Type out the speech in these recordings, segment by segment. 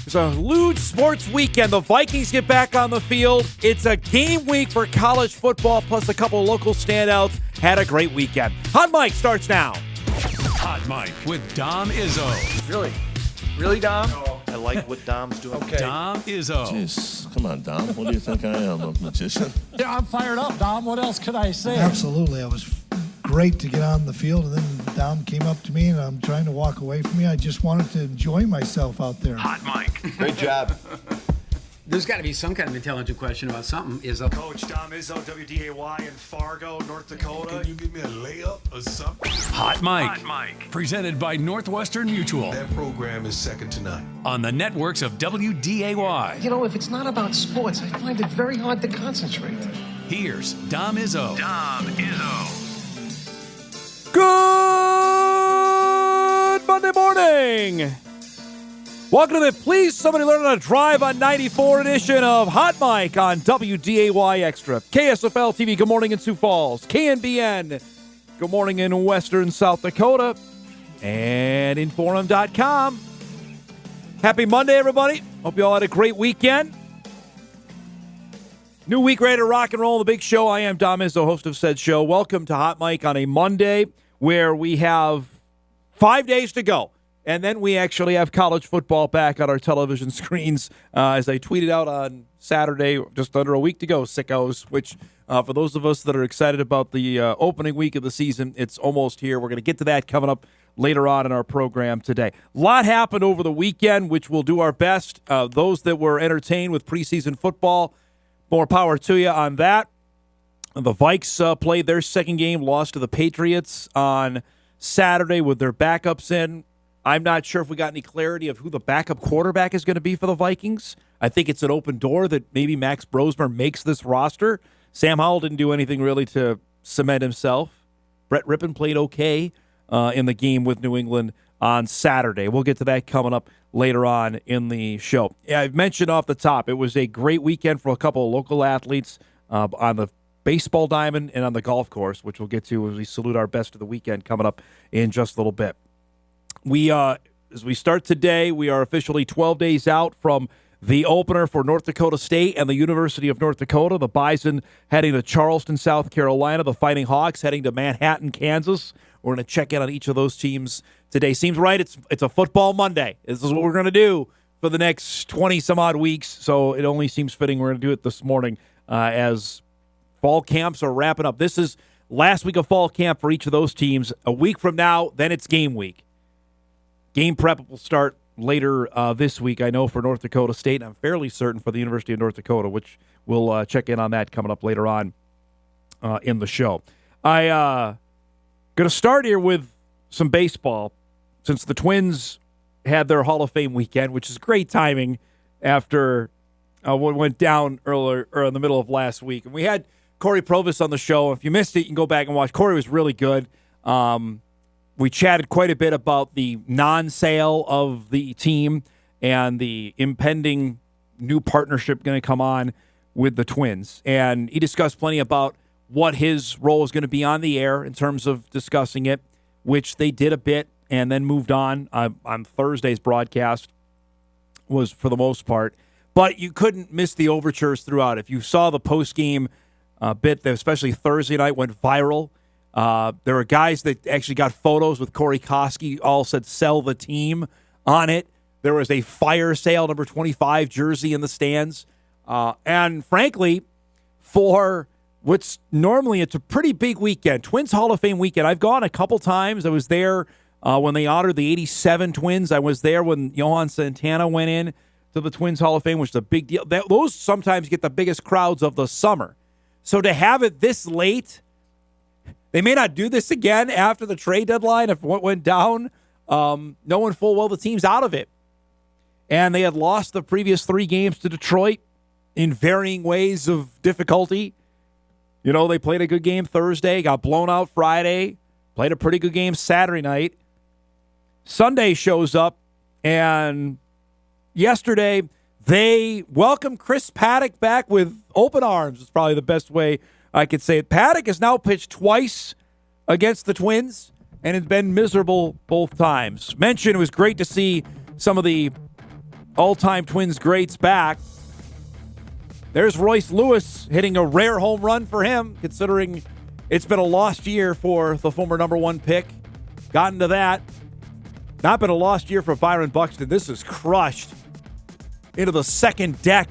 It's a huge sports weekend. The Vikings get back on the field. It's a game week for college football, plus a couple of local standouts. Had a great weekend. Hot Mike starts now. Hot Mike with Dom Izzo. Really? Really, Dom? No. I like what Dom's doing. Okay. Dom Izzo. Jeez, come on, Dom. What do you think I am, a magician? Yeah, I'm fired up, Dom. What else could I say? Absolutely. It was great to get on the field, and then Dom came up to me, and I'm trying to walk away from me. I just wanted to enjoy myself out there. Hot Mike. Great job. There's got to be some kind of intelligent question about something. Coach Dom Izzo, WDAY in Fargo, North Dakota. Can you give me a layup or something? Hot Mike. Presented by Northwestern Mutual. That program is second to none. On the networks of WDAY. You know, if it's not about sports, I find it very hard to concentrate. Here's Dom Izzo. Good Monday morning. Welcome to the Please Somebody Learn How to Drive on 94 edition of Hot Mike on WDAY Extra. KSFL TV, good morning in Sioux Falls. KNBN, good morning in Western South Dakota. And Inforum.com. Happy Monday, everybody. Hope you all had a great weekend. New week ready to rock and roll. The big show. I am Dom Izzo, host of said show. Welcome to Hot Mike on a Monday where we have 5 days to go. And then we actually have college football back on our television screens. As I tweeted out on Saturday, just under a week to go, sickos, which for those of us that are excited about the opening week of the season, it's almost here. We're going to get to that coming up later on in our program today. A lot happened over the weekend, which we'll do our best. Those that were entertained with preseason football, more power to you on that. The Vikes played their second game, lost to the Patriots on Saturday with their backups in. I'm not sure if we got any clarity of who the backup quarterback is going to be for the Vikings. I think it's an open door that maybe Max Brosmer makes this roster. Sam Howell didn't do anything really to cement himself. Brett Rippon played okay in the game with New England on Saturday. We'll get to that coming up later on in the show. Yeah, I've mentioned off the top, it was a great weekend for a couple of local athletes on the baseball diamond and on the golf course, which we'll get to as we salute our best of the weekend coming up in just a little bit. We, as we start today, we are officially 12 days out from the opener for North Dakota State and the University of North Dakota. The Bison heading to Charleston, South Carolina. The Fighting Hawks heading to Manhattan, Kansas. We're going to check in on each of those teams today. Seems right. It's a football Monday. This is what we're going to do for the next 20-some-odd weeks, so it only seems fitting we're going to do it this morning as fall camps are wrapping up. This is last week of fall camp for each of those teams. A week from now, then it's game week. Game prep will start later this week, I know, for North Dakota State. I'm fairly certain for the University of North Dakota, which we'll check in on that coming up later on in the show. I going to start here with some baseball since the Twins had their Hall of Fame weekend, which is great timing after what went down earlier or in the middle of last week. And we had Corey Provis on the show. If you missed it, you can go back and watch. Corey was really good. We chatted quite a bit about the non-sale of the team and the impending new partnership going to come on with the Twins. And he discussed plenty about what his role is going to be on the air in terms of discussing it, which they did a bit and then moved on Thursday's broadcast was for the most part. But you couldn't miss the overtures throughout. If you saw the post-game bit, that especially Thursday night, went viral. There were guys that actually got photos with Corey Koski, all said sell the team on it. There was a fire sale number 25 jersey in the stands. And frankly, for what's normally it's a pretty big weekend, Twins Hall of Fame weekend. I've gone a couple times. I was there when they honored the 87 Twins. I was there when Johan Santana went in to the Twins Hall of Fame, which is a big deal. Those sometimes get the biggest crowds of the summer. So to have it this late, they may not do this again after the trade deadline if what went down, knowing full well the team's out of it. And they had lost the previous 3 games to Detroit in varying ways of difficulty. You know, they played a good game Thursday, got blown out Friday, played a pretty good game Saturday night. Sunday shows up, and yesterday they welcomed Chris Paddock back with open arms. It's probably the best way I could say it. Paddock has now pitched twice against the Twins and has been miserable both times. Mentioned it was great to see some of the all-time Twins greats back. There's Royce Lewis hitting a rare home run for him, considering it's been a lost year for the former number one pick. Gotten to that. Not been a lost year for Byron Buxton. This is crushed into the second deck.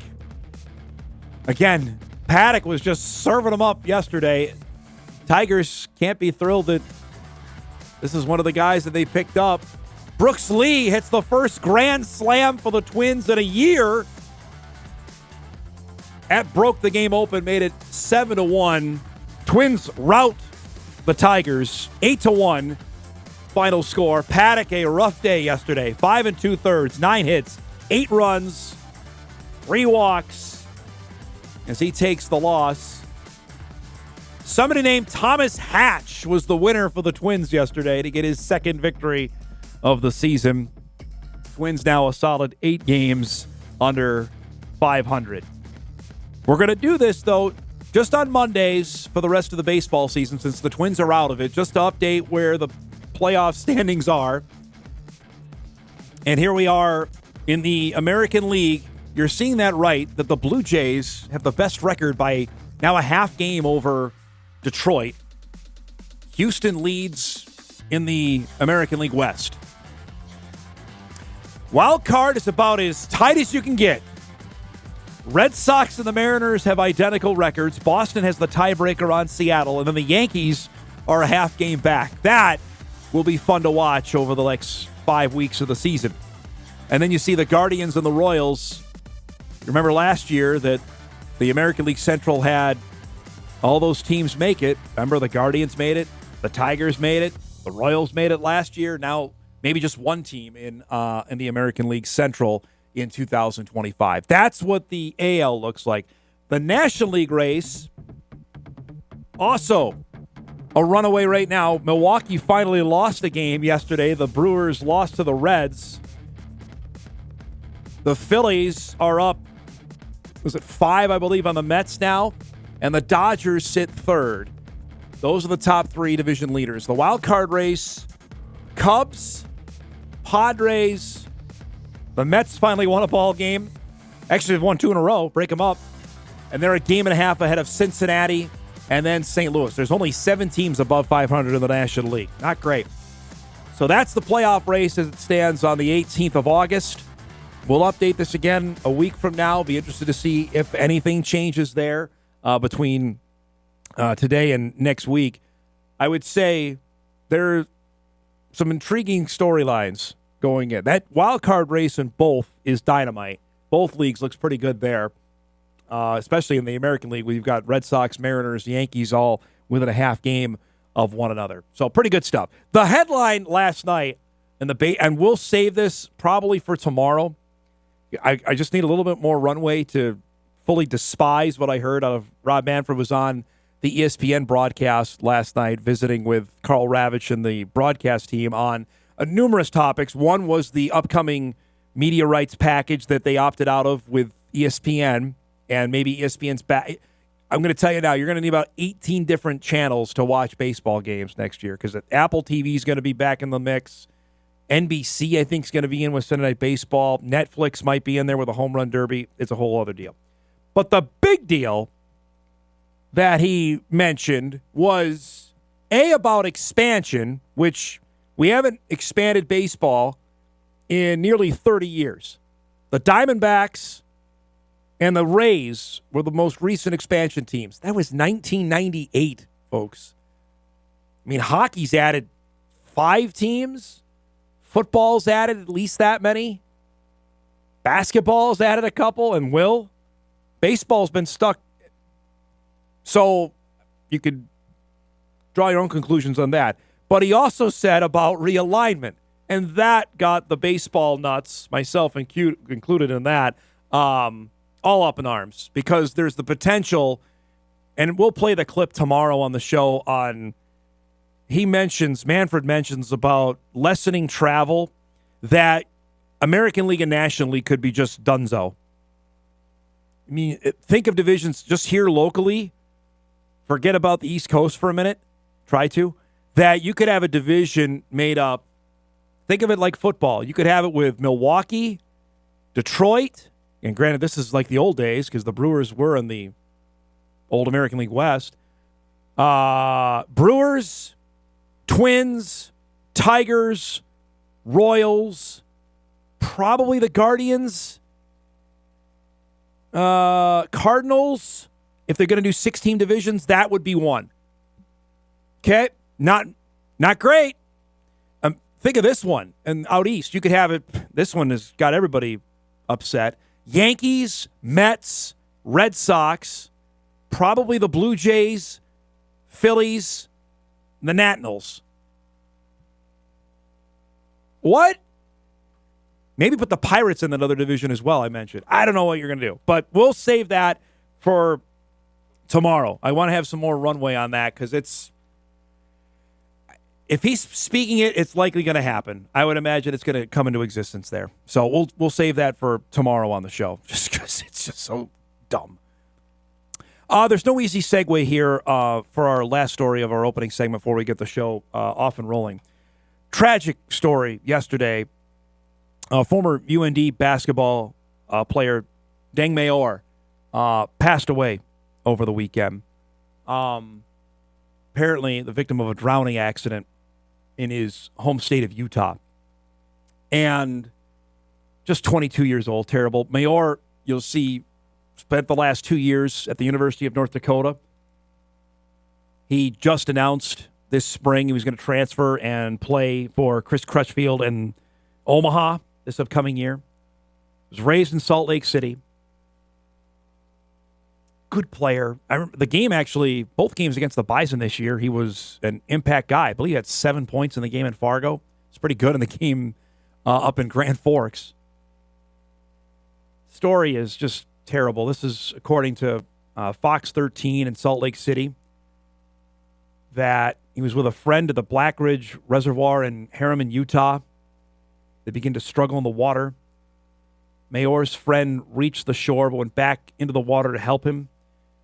Again, Paddock was just serving him up yesterday. Tigers can't be thrilled that this is one of the guys that they picked up. Brooks Lee hits the first grand slam for the Twins in a year. That broke the game open, made it 7-1. Twins rout the Tigers 8-1. Final score. Paddock, a rough day yesterday. 5 2/3, 9 hits, 8 runs, 3 walks as he takes the loss. Somebody named Thomas Hatch was the winner for the Twins yesterday to get his second victory of the season. Twins now a solid 8 games under 500. We're going to do this, though, just on Mondays for the rest of the baseball season since the Twins are out of it, just to update where the playoff standings are. And here we are in the American League. You're seeing that right, that the Blue Jays have the best record by now a half game over Detroit. Houston leads in the American League West. Wild card is about as tight as you can get. Red Sox and the Mariners have identical records. Boston has the tiebreaker on Seattle, and then the Yankees are a half game back. That will be fun to watch over the next 5 weeks of the season. And then you see the Guardians and the Royals. Remember last year that the American League Central had all those teams make it. Remember the Guardians made it, the Tigers made it, the Royals made it last year. Now maybe just one team in the American League Central in 2025. That's what the AL looks like. The National League race, also a runaway right now. Milwaukee finally lost a game yesterday. The Brewers lost to the Reds. The Phillies are up, was it 5, I believe, on the Mets now? And the Dodgers sit third. Those are the top 3 division leaders. The wild card race, Cubs, Padres. The Mets finally won a ball game. Actually, they've won 2 in a row. Break them up. And they're a game and a half ahead of Cincinnati and then St. Louis. There's only 7 teams above 500 in the National League. Not great. So that's the playoff race as it stands on the 18th of August. We'll update this again a week from now. Be interested to see if anything changes there between today and next week. I would say there are some intriguing storylines going in. That wild card race in both is dynamite. Both leagues looks pretty good there, especially in the American League where you've got Red Sox, Mariners, Yankees all within a half game of one another. So pretty good stuff. The headline last night, and we'll save this probably for tomorrow. I just need a little bit more runway to fully despise what I heard out of Rob Manfred. Was on the ESPN broadcast last night visiting with Carl Ravitch and the broadcast team on numerous topics. One was the upcoming media rights package that they opted out of with ESPN, and maybe ESPN's back. I'm going to tell you now, you're going to need about 18 different channels to watch baseball games next year because Apple TV is going to be back in the mix. NBC, I think, is going to be in with Sunday Night Baseball. Netflix might be in there with a home run derby. It's a whole other deal. But the big deal that he mentioned was, about expansion, which we haven't expanded baseball in nearly 30 years. The Diamondbacks and the Rays were the most recent expansion teams. That was 1998, folks. I mean, hockey's added 5 teams. Football's added at least that many. Basketball's added a couple and will. Baseball's been stuck. So you could draw your own conclusions on that. But he also said about realignment, and that got the baseball nuts, myself included in that, all up in arms because there's the potential, and we'll play the clip tomorrow on the show on. Manfred mentions about lessening travel, that American League and National League could be just donezo. I mean, think of divisions just here locally. Forget about the East Coast for a minute. Try to. That you could have a division made up. Think of it like football. You could have it with Milwaukee Detroit, and granted, this is like the old days because the Brewers were in the old American League West. Brewers, Twins, Tigers, Royals, probably the Guardians, Cardinals. If they're going to do 6-team divisions, that would be one. Okay, not great. Think of this one, and out east, you could have it. This one has got everybody upset. Yankees, Mets, Red Sox, probably the Blue Jays, Phillies, the Nationals. What? Maybe put the Pirates in another division as well, I mentioned. I don't know what you're going to do, but we'll save that for tomorrow. I want to have some more runway on that because if he's speaking it, it's likely going to happen. I would imagine it's going to come into existence there. So we'll save that for tomorrow on the show just because it's just so dumb. There's no easy segue here for our last story of our opening segment before we get the show off and rolling. Tragic story yesterday. Former UND basketball player Deng Mayor passed away over the weekend. Apparently the victim of a drowning accident in his home state of Utah. And just 22 years old, terrible. Mayor, you'll see, spent the last 2 years at the University of North Dakota. He just announced this spring he was going to transfer and play for Chris Crutchfield in Omaha this upcoming year. He was raised in Salt Lake City. Good player. I remember the game actually, both games against the Bison this year, he was an impact guy. I believe he had 7 points in the game in Fargo. It's pretty good in the game up in Grand Forks. Story is just terrible. This is according to Fox 13 in Salt Lake City, that he was with a friend at the Black Ridge Reservoir in Harriman, Utah. They began to struggle in the water. Mayor's friend reached the shore but went back into the water to help him.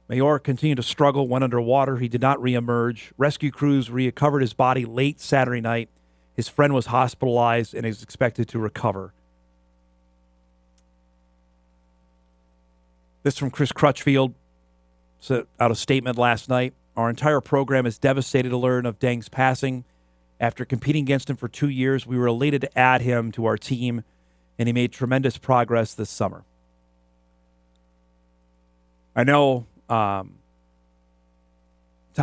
Mayor continued to struggle, went underwater. He did not reemerge. Rescue crews recovered his body late Saturday night. His friend was hospitalized and is expected to recover. This from Chris Crutchfield. Sent out a statement last night. Our entire program is devastated to learn of Deng's passing. After competing against him for 2 years, we were elated to add him to our team, and he made tremendous progress this summer. I know Tom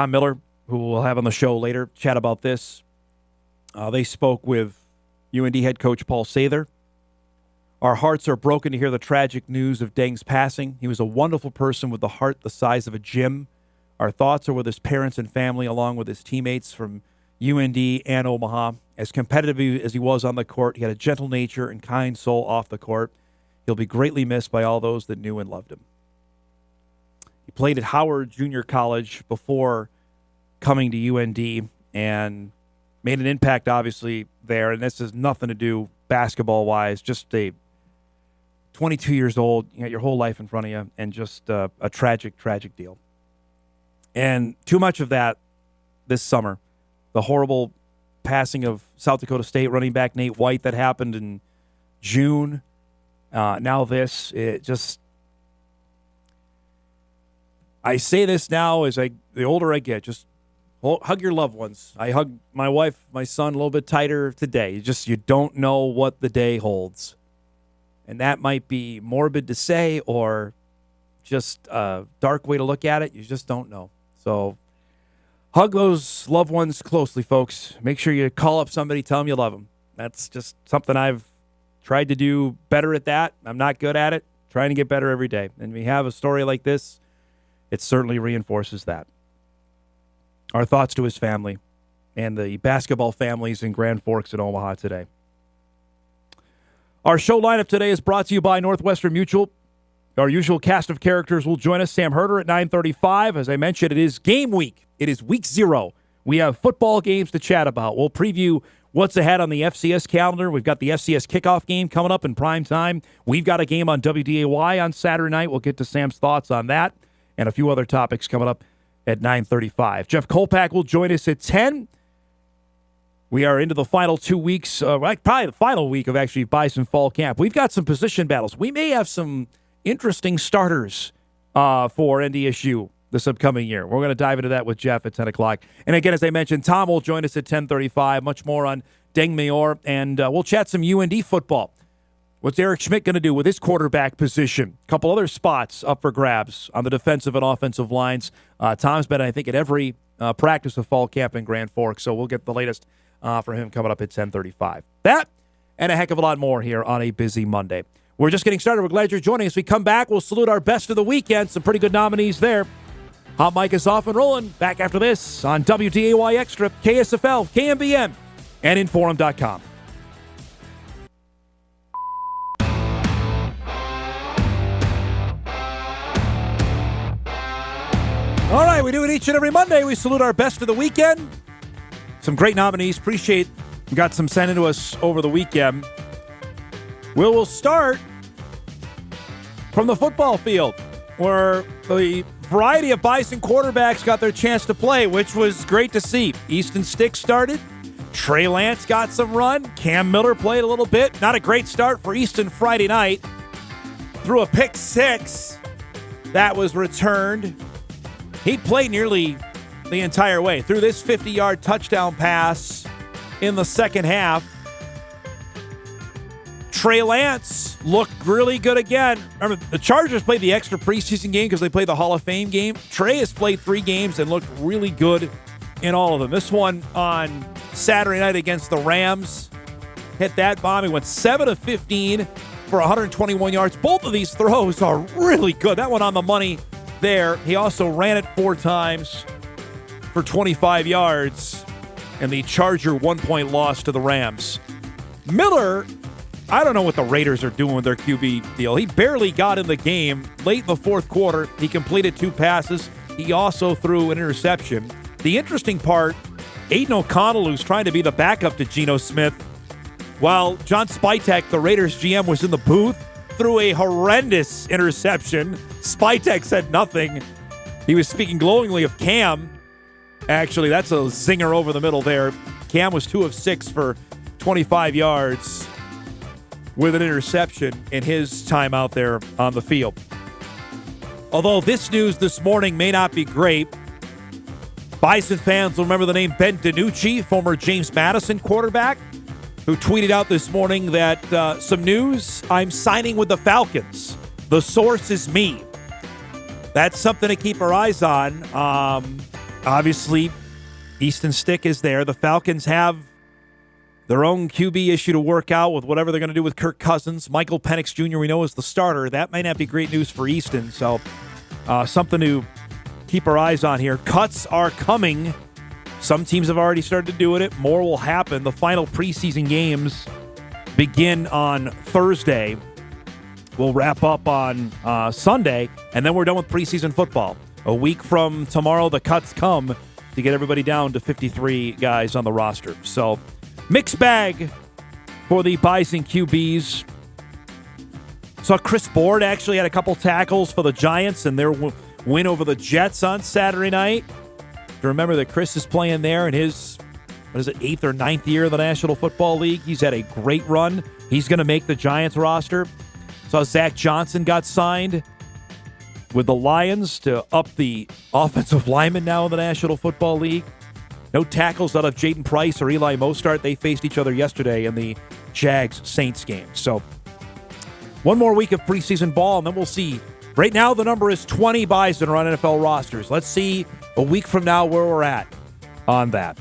Miller, who we'll have on the show later, chat about this. They spoke with UND head coach Paul Sather. Our hearts are broken to hear the tragic news of Deng's passing. He was a wonderful person with a heart the size of a gym. Our thoughts are with his parents and family, along with his teammates from UND and Omaha. As competitive as he was on the court, he had a gentle nature and kind soul off the court. He'll be greatly missed by all those that knew and loved him. He played at Howard Junior College before coming to UND and made an impact, obviously, there. And this has nothing to do basketball-wise, just a 22 years old, you got your whole life in front of you, and just a tragic, tragic deal. And too much of that this summer. The horrible passing of South Dakota State running back Nate White that happened in June. Now this, it just... I say this now as the older I get, just hug your loved ones. I hug my wife, my son a little bit tighter today. You don't know what the day holds. And that might be morbid to say or just a dark way to look at it. You just don't know. So hug those loved ones closely, folks. Make sure you call up somebody, tell them you love them. That's just something I've tried to do better at that. I'm not good at it. Trying to get better every day. And we have a story like this, it certainly reinforces that. Our thoughts to his family and the basketball families in Grand Forks and Omaha today. Our show lineup today is brought to you by Northwestern Mutual. Our usual cast of characters will join us. Sam Herder at 9:35. As I mentioned, it is game week. It is week 0. We have football games to chat about. We'll preview what's ahead on the FCS calendar. We've got the FCS kickoff game coming up in prime time. We've got a game on WDAY on Saturday night. We'll get to Sam's thoughts on that and a few other topics coming up at 9:35. Jeff Kolpack will join us at 10. We are into the final 2 weeks, probably the final week of actually Bison Fall Camp. We've got some position battles. We may have some interesting starters for NDSU this upcoming year. We're going to dive into that with Jeff at 10 o'clock. And again, as I mentioned, Tom will join us at 10:35. Much more on Deng Mayor, and we'll chat some UND football. What's Eric Schmidt going to do with his quarterback position? A couple other spots up for grabs on the defensive and offensive lines. Tom's been, I think, at every practice of fall camp in Grand Forks, so we'll get the latest for him coming up at 10:35. That and a heck of a lot more here on a busy Monday. We're just getting started. We're glad you're joining us. We come back, we'll salute our best of the weekend. Some pretty good nominees there. Hot Mic is off and rolling. Back after this on WDAY Extra, KSFL, KMBM, and Inforum.com. All right, we do it each and every Monday. We salute our best of the weekend. Some great nominees. Appreciate we got some sent into us over the weekend. We'll start from the football field, where the variety of Bison quarterbacks got their chance to play, which was great to see. Easton Stick started. Trey Lance got some run. Cam Miller played a little bit. Not a great start for Easton Friday night. Threw a pick six that was returned. He played nearly the entire way. Threw this 50-yard touchdown pass in the second half. Trey Lance looked really good again. Remember, the Chargers played the extra preseason game because they played the Hall of Fame game. Trey has played 3 games and looked really good in all of them. This one on Saturday night against the Rams hit that bomb. He went 7 of 15 for 121 yards. Both of these throws are really good. That one on the money there. He also ran it 4 times for 25 yards, and the Charger 1-point loss to the Rams. Miller, I don't know what the Raiders are doing with their QB deal. He barely got in the game. Late in the fourth quarter, he completed 2 passes. He also threw an interception. The interesting part, Aiden O'Connell, who's trying to be the backup to Geno Smith, while John Spytek, the Raiders GM, was in the booth, threw a horrendous interception. Spytek said nothing. He was speaking glowingly of Cam. Actually, that's a zinger over the middle there. Cam was 2 of 6 for 25 yards with an interception in his time out there on the field. Although this news this morning may not be great, Bison fans will remember the name Ben DiNucci, former James Madison quarterback, who tweeted out this morning that some news, I'm signing with the Falcons. The source is me. That's something to keep our eyes on. Obviously, Easton Stick is there. The Falcons have their own QB issue to work out with whatever they're going to do with Kirk Cousins. Michael Penix Jr. we know is the starter. That may not be great news for Easton, so something to keep our eyes on here. Cuts are coming. Some teams have already started to do it. More will happen. The final preseason games begin on Thursday. We'll wrap up on Sunday, and then we're done with preseason football. A week from tomorrow, the cuts come to get everybody down to 53 guys on the roster. So, mixed bag for the Bison QBs. Saw Chris Board actually had a couple tackles for the Giants and their win over the Jets on Saturday night. To remember that Chris is playing there in his, 8th or 9th year in the National Football League. He's had a great run. He's going to make the Giants roster. Saw Zach Johnson got signed with the Lions to up the offensive lineman now in the National Football League. No tackles out of Jaden Price or Eli Mostert. They faced each other yesterday in the Jags-Saints game. So one more week of preseason ball, and then we'll see. Right now, the number is 20 Bison on NFL rosters. Let's see a week from now where we're at on that.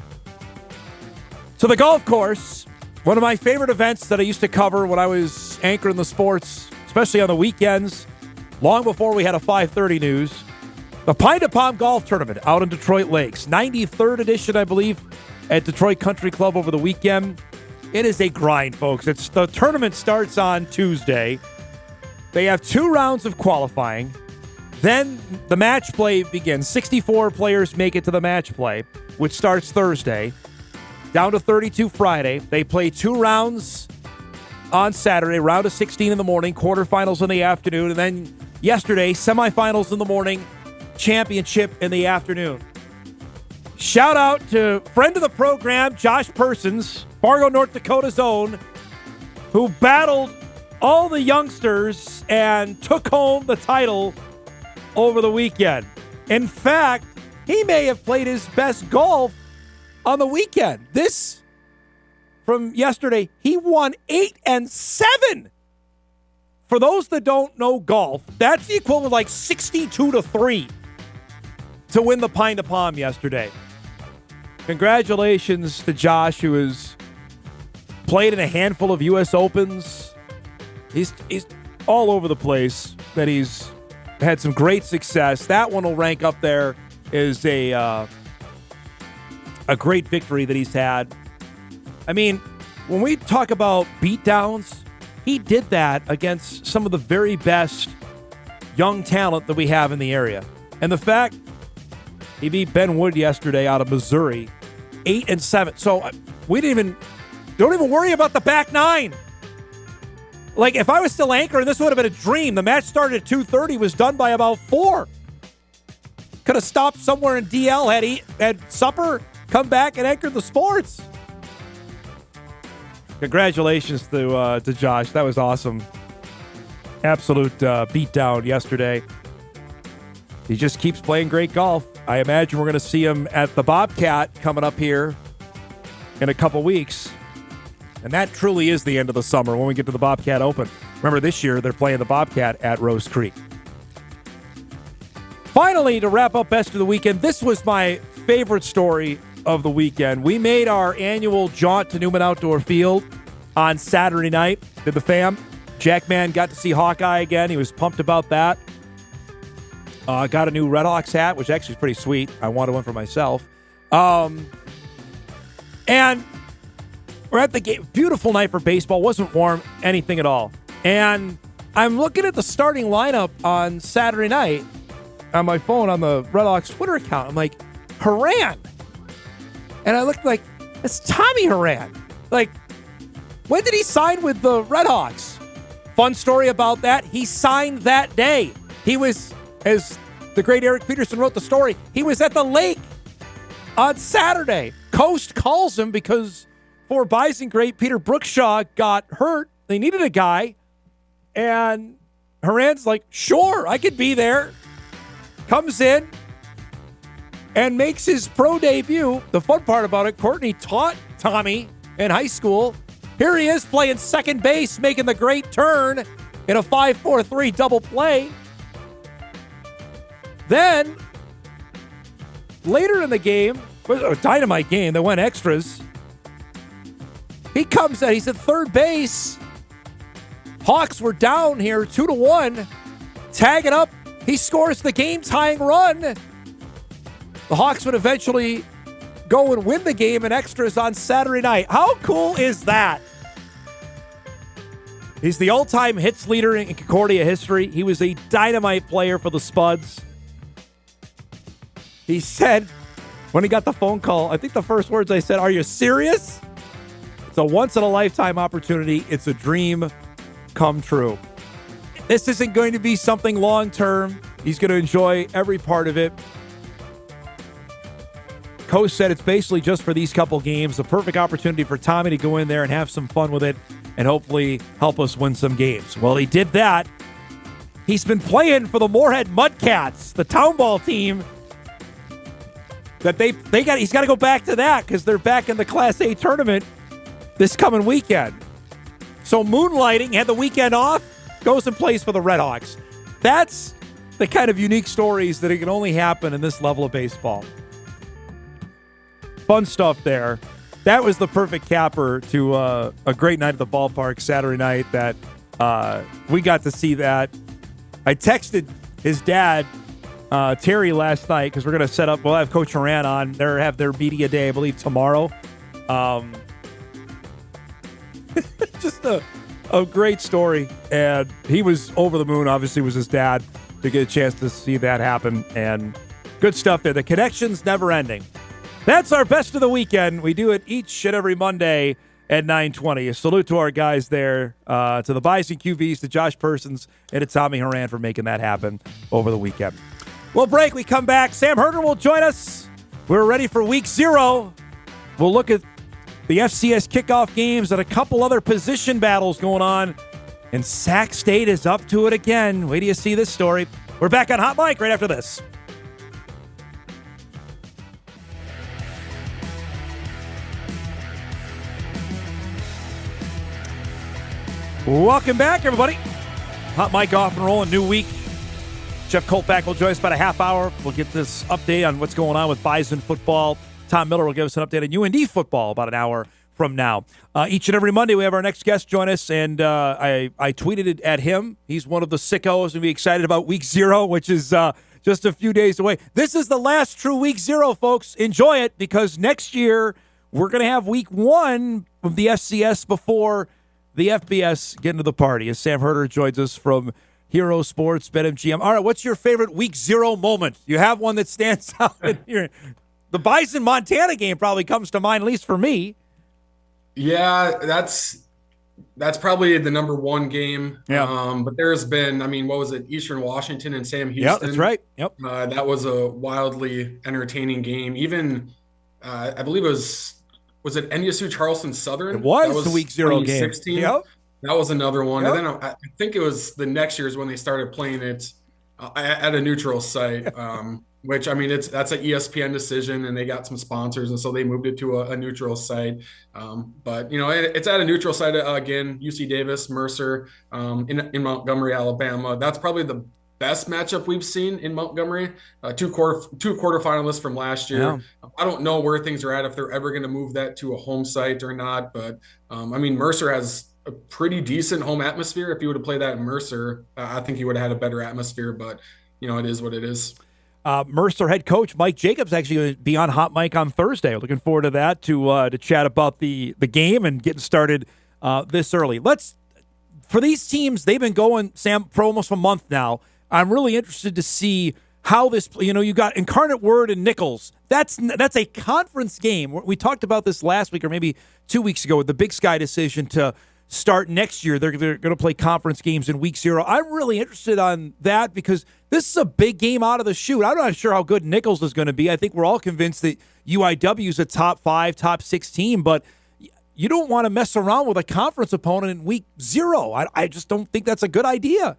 So the golf course, one of my favorite events that I used to cover when I was anchoring the sports, especially on the weekends, long before we had a 5:30 news. The Pine to Palm Golf Tournament out in Detroit Lakes. 93rd edition, I believe, at Detroit Country Club over the weekend. It is a grind, folks. The tournament starts on Tuesday. They have 2 rounds of qualifying. Then the match play begins. 64 players make it to the match play, which starts Thursday, down to 32 Friday. They play 2 rounds on Saturday, round of 16 in the morning, quarterfinals in the afternoon, and then yesterday, semifinals in the morning, championship in the afternoon. Shout out to friend of the program, Josh Persons, Fargo, North Dakota's own, who battled all the youngsters and took home the title over the weekend. In fact, he may have played his best golf on the weekend. This, from yesterday, he won 8 and 7. For those that don't know golf, that's the equivalent of like 62-3 to win the Pine to Palm yesterday. Congratulations to Josh, who has played in a handful of U.S. Opens. He's all over the place. That he's had some great success. That one will rank up there as a great victory that he's had. I mean, when we talk about beatdowns, he did that against some of the very best young talent that we have in the area. And the fact he beat Ben Wood yesterday out of Missouri, 8 and 7. So we don't even worry about the back nine. Like, if I was still anchoring, this would have been a dream. The match started at 2:30, was done by about 4. Could have stopped somewhere in DL, had supper, come back and anchored the sports. Congratulations to Josh. That was awesome. Absolute beatdown yesterday. He just keeps playing great golf. I imagine we're going to see him at the Bobcat coming up here in a couple weeks. And that truly is the end of the summer when we get to the Bobcat Open. Remember, this year they're playing the Bobcat at Rose Creek. Finally, to wrap up Best of the Weekend, this was my favorite story of the weekend. We made our annual jaunt to Newman Outdoor Field on Saturday night. Did the fam. Jackman got to see Hawkeye again. He was pumped about that. Got a new Red Hawks hat, which actually is pretty sweet. I wanted one for myself. And we're at the game. Beautiful night for baseball. Wasn't warm, anything at all. And I'm looking at the starting lineup on Saturday night on my phone on the Red Hawks Twitter account. I'm like, Haran. And I looked like, it's Tommy Haran. Like, when did he sign with the Red Hawks? Fun story about that. He signed that day. He was, as the great Eric Peterson wrote the story, he was at the lake on Saturday. Coast calls him because for Bison great Peter Brookshaw got hurt. They needed a guy. And Haran's like, sure, I could be there. Comes in and makes his pro debut. The fun part about it, Courtney taught Tommy in high school. Here he is playing second base, making the great turn in a 5-4-3 double play. Then, later in the game, a dynamite game that went extras, he comes out, he's at third base. Hawks were down here 2-1. Tag it up. He scores the game-tying run. The Hawks would eventually go and win the game in extras on Saturday night. How cool is that? He's the all-time hits leader in Concordia history. He was a dynamite player for the Spuds. He said, when he got the phone call, I think the first words I said, are you serious? It's a once-in-a-lifetime opportunity. It's a dream come true. This isn't going to be something long-term. He's going to enjoy every part of it. Coach said it's basically just for these couple games, a perfect opportunity for Tommy to go in there and have some fun with it and hopefully help us win some games. Well, he did that. He's been playing for the Moorhead Mudcats, the town ball team. That he's got to go back to that because they're back in the Class A tournament this coming weekend. So moonlighting, had the weekend off, goes and plays for the Red Hawks. That's the kind of unique stories that it can only happen in this level of baseball. Fun stuff there. That was the perfect capper to a great night at the ballpark Saturday night that we got to see that. I texted his dad, Terry, last night because we're going to set up, we'll have Coach Haran on. They have their media day, I believe, tomorrow. Just a great story. And he was over the moon, obviously, was his dad, to get a chance to see that happen. And good stuff there. The connection's never ending. That's our Best of the Weekend. We do it each and every Monday at 9:20. A salute to our guys there, to the Bison QBs, to Josh Persons, and to Tommy Haran for making that happen over the weekend. We'll break. We come back. Sam Herder will join us. We're ready for week 0. We'll look at the FCS kickoff games and a couple other position battles going on. And Sac State is up to it again. Wait till you see this story. We're back on Hot Mic right after this. Welcome back, everybody. Hot Mic off and rolling, new week. Jeff Kolpack will join us about a half hour. We'll get this update on what's going on with Bison football. Tom Miller will give us an update on UND football about an hour from now. Each and every Monday, we have our next guest join us, and I tweeted it at him. He's one of the sickos and be excited about week 0, which is just a few days away. This is the last true week 0, folks. Enjoy it, because next year we're going to have week 1 of the FCS before the FBS get into the party. As Sam Herder joins us from Hero Sports, BetMGM. All right, what's your favorite week 0 moment? You have one that stands out in here. The Bison-Montana game probably comes to mind, at least for me. Yeah, that's probably the number 1 game. Yeah. But there's been, what was it? Eastern Washington and Sam Houston. Yeah, that's right. Yep. That was a wildly entertaining game. Even, I believe it was it NDSU Charleston Southern? It was the week 0 game. Yep. That was another one. Yep. And then I think it was the next year's when they started playing it at a neutral site, which, that's an ESPN decision, and they got some sponsors, and so they moved it to a neutral site. But, it's at a neutral site again, UC Davis, Mercer, in Montgomery, Alabama. That's probably the best matchup we've seen in Montgomery. Two quarterfinalists from last year. Yeah. I don't know where things are at, if they're ever going to move that to a home site or not. But, Mercer has a pretty decent home atmosphere. If you would have played that in Mercer, I think you would have had a better atmosphere. But, it is what it is. Mercer head coach Mike Jacobs actually going to be on Hot Mic on Thursday. Looking forward to that, to chat about the game and getting started this early. For these teams, they've been going, Sam, for almost a month now. I'm really interested to see how this, you got Incarnate Word and Nichols. That's a conference game. We talked about this last week or maybe 2 weeks ago with the Big Sky decision to start next year. They're going to play conference games in week 0. I'm really interested on that because this is a big game out of the chute. I'm not sure how good Nichols is going to be. I think we're all convinced that UIW is a top 5, top 6 team, but you don't want to mess around with a conference opponent in week 0. I just don't think that's a good idea.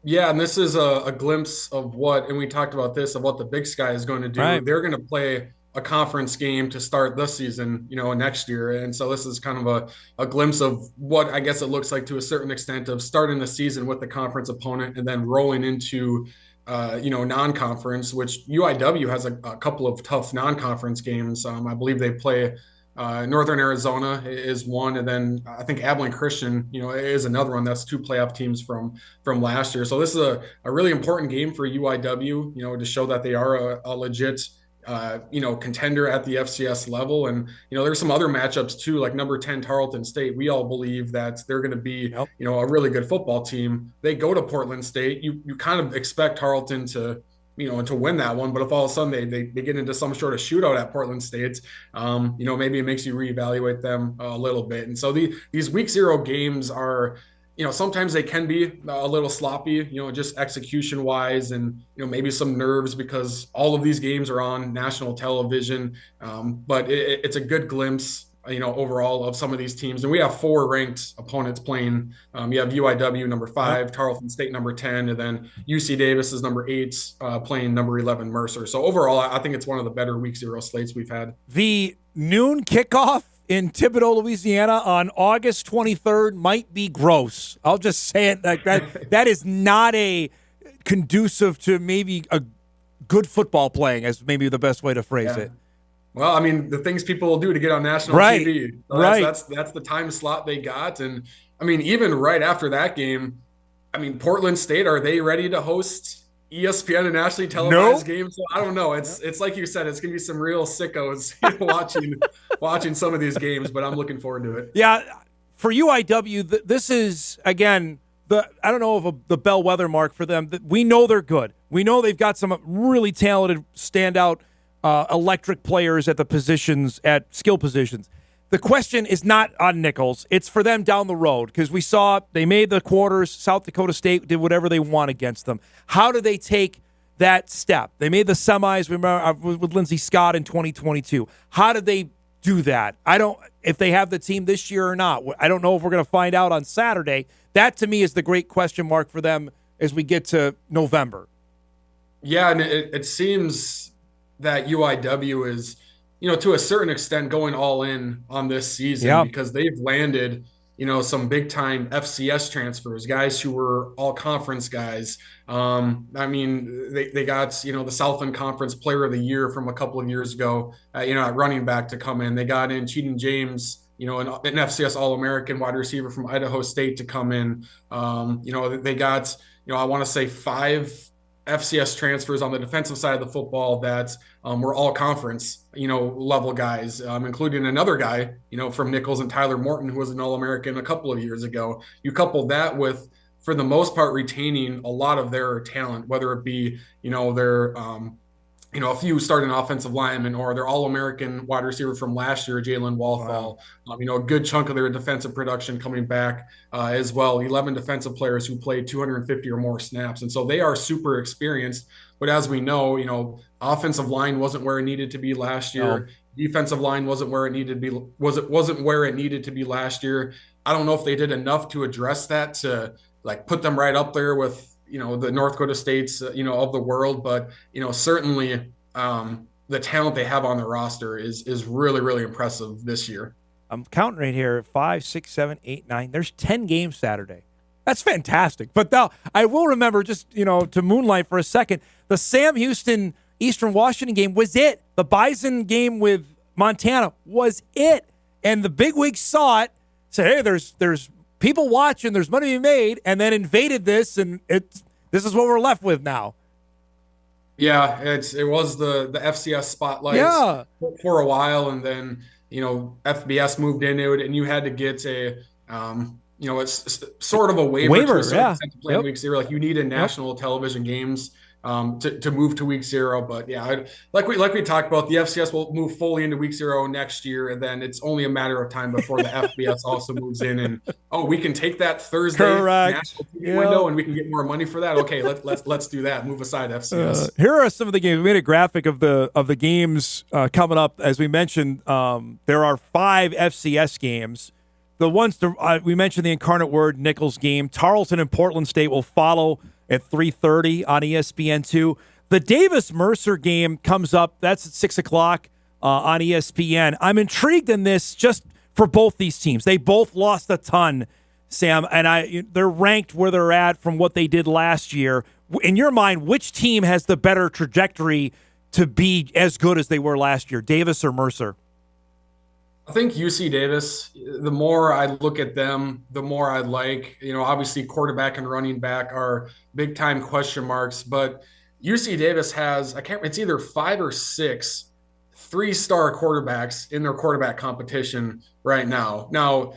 Yeah, and this is a glimpse of and we talked about this, of what the Big Sky is going to do. Right. They're going to play a conference game to start this season, next year. And so this is kind of a glimpse of what I guess it looks like to a certain extent, of starting the season with the conference opponent and then rolling into, non-conference, which UIW has a couple of tough non-conference games. I believe they play Northern Arizona is one, and then I think Abilene Christian, is another one. That's 2 playoff teams from last year. So this is a really important game for UIW, to show that they are a legit contender at the FCS level. And, there's some other matchups too, like number 10 Tarleton State. We all believe that they're going to be, a really good football team. They go to Portland State. You kind of expect Tarleton to win that one. But if all of a sudden they get into some sort of shootout at Portland State, maybe it makes you reevaluate them a little bit. And so these week 0 games are, sometimes they can be a little sloppy, just execution wise, and, maybe some nerves because all of these games are on national television. But it's a good glimpse, overall of some of these teams. And we have 4 ranked opponents playing. You have UIW number 5, Tarleton State number 10, and then UC Davis is number 8, playing number 11 Mercer. So overall, I think it's one of the better week 0 slates we've had. The noon kickoff in Thibodaux, Louisiana on August 23rd might be gross. I'll just say it like that. That is not a conducive to maybe a good football playing, as maybe the best way to phrase it. Well, the things people will do to get on national TV. So that's the time slot they got. And even right after that game, Portland State, are they ready to host ESPN and nationally televised games? So I don't know. It's like you said, it's gonna be some real sickos watching some of these games, but I'm looking forward to it. Yeah, for UIW, this is again I don't know if the bellwether mark for them. We know they're good. We know they've got some really talented, standout, electric players at the positions, at skill positions. The question is not on Nichols. It's for them down the road, because we saw they made the quarters. South Dakota State did whatever they want against them. How do they take that step? They made the semis, remember, with Lindsey Scott in 2022. How did they do that? If they have the team this year or not. I don't know if we're going to find out on Saturday. That, to me, is the great question mark for them as we get to November. Yeah, and it seems that UIW is, to a certain extent going all in on this season because they've landed, some big time FCS transfers, guys who were all conference guys. I mean, they got, the Southland Conference Player of the Year from a couple of years ago, at running back to come in. They got in Cheaton James, an FCS All-American wide receiver from Idaho State to come in. They got, I want to say 5 FCS transfers on the defensive side of the football that were all conference, level guys, including another guy, from Nichols and Tyler Morton, who was an All-American a couple of years ago. You couple that with, for the most part, retaining a lot of their talent, whether it be, their, a few starting offensive linemen or their All-American wide receiver from last year, Jalen Walthall. Wow. A good chunk of their defensive production coming back as well. 11 defensive players who played 250 or more snaps. And so they are super experienced. But as we know, offensive line wasn't where it needed to be last year. No. Defensive line wasn't where it needed to be. Wasn't where it needed to be last year. I don't know if they did enough to address that to put them right up there with, the North Dakota States, of the world. But, certainly the talent they have on their roster is really, really impressive this year. I'm counting right here, 5, 6, 7, 8, 9. There's 10 games Saturday. That's fantastic. But now I will remember just, to moonlight for a second, the Sam Houston Eastern Washington game was it. The Bison game with Montana was it. And the bigwigs saw it, said, hey, there's people watching, there's money to be made, and then invaded this, and this is what we're left with now. Yeah, it was the FCS spotlight for a while, and then FBS moved into it, and you had to get it's sort of a waiver to a certain extent to play in week 0. You needed national television games to move to week 0. But yeah, like we talked about, the FCS will move fully into week 0 next year, and then it's only a matter of time before the FBS also moves in. And we can take that Thursday national TV window, and we can get more money for that. Okay, let's do that. Move aside FCS. Here are some of the games. We made a graphic of the games coming up. As we mentioned, there are 5 FCS games. The ones we mentioned, the Incarnate Word Nichols game. Tarleton and Portland State will follow at 3:30 on ESPN2. The Davis-Mercer game comes up. That's at 6 o'clock on ESPN. I'm intrigued in this just for both these teams. They both lost a ton, Sam, and they're ranked where they're at from what they did last year. In your mind, which team has the better trajectory to be as good as they were last year, Davis or Mercer? I think UC Davis, the more I look at them, the more I like. Obviously quarterback and running back are big time question marks, but UC Davis has, it's either 5 or 6 3-star quarterbacks in their quarterback competition right now. Now,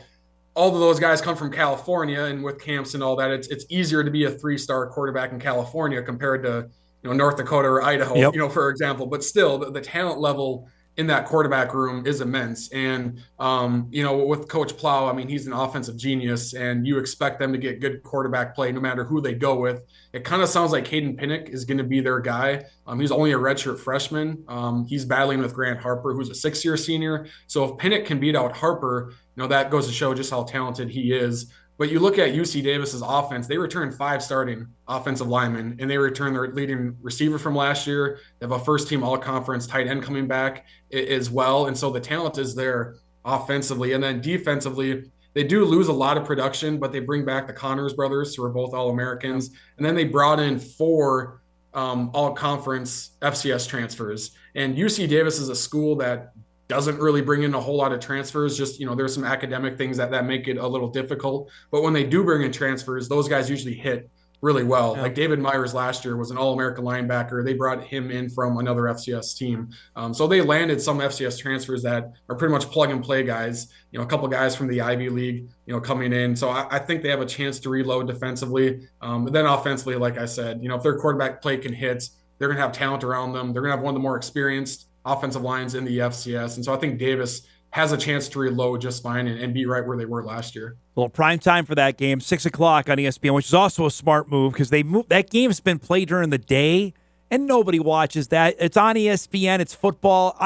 all of those guys come from California, and with camps and all that, it's easier to be a 3-star quarterback in California compared to North Dakota or Idaho, for example. But still, the talent level in that quarterback room is immense. And, with Coach Plow, he's an offensive genius, and you expect them to get good quarterback play no matter who they go with. It kind of sounds like Caden Pinnock is going to be their guy. He's only a redshirt freshman. He's battling with Grant Harper, who's a 6-year senior. So if Pinnock can beat out Harper, that goes to show just how talented he is. But you look at UC Davis's offense, they returned 5 starting offensive linemen, and they returned their leading receiver from last year. They have a first-team all-conference tight end coming back as well. And so the talent is there offensively. And then defensively, they do lose a lot of production, but they bring back the Connors brothers, who are both All-Americans. And then they brought in 4 all-conference FCS transfers. And UC Davis is a school that doesn't really bring in a whole lot of transfers. Just, there's some academic things that make it a little difficult. But when they do bring in transfers, those guys usually hit really well. Like David Myers last year was an All-American linebacker. They brought him in from another FCS team. So they landed some FCS transfers that are pretty much plug-and-play guys, a couple guys from the Ivy League, coming in. So I think they have a chance to reload defensively. But then offensively, like I said, if their quarterback play can hit, they're going to have talent around them. They're going to have one of the more experienced offensive lines in the FCS. And so I think Davis has a chance to reload just fine and be right where they were last year. Well, prime time for that game, 6 o'clock on ESPN, which is also a smart move because that game's been played during the day, and nobody watches that. It's on ESPN. It's football.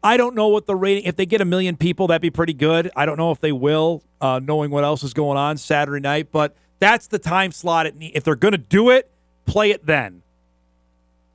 I don't know what the rating. If they get 1 million people, that'd be pretty good. I don't know if they will, knowing what else is going on Saturday night. But that's the time slot. If they're going to do it, play it then.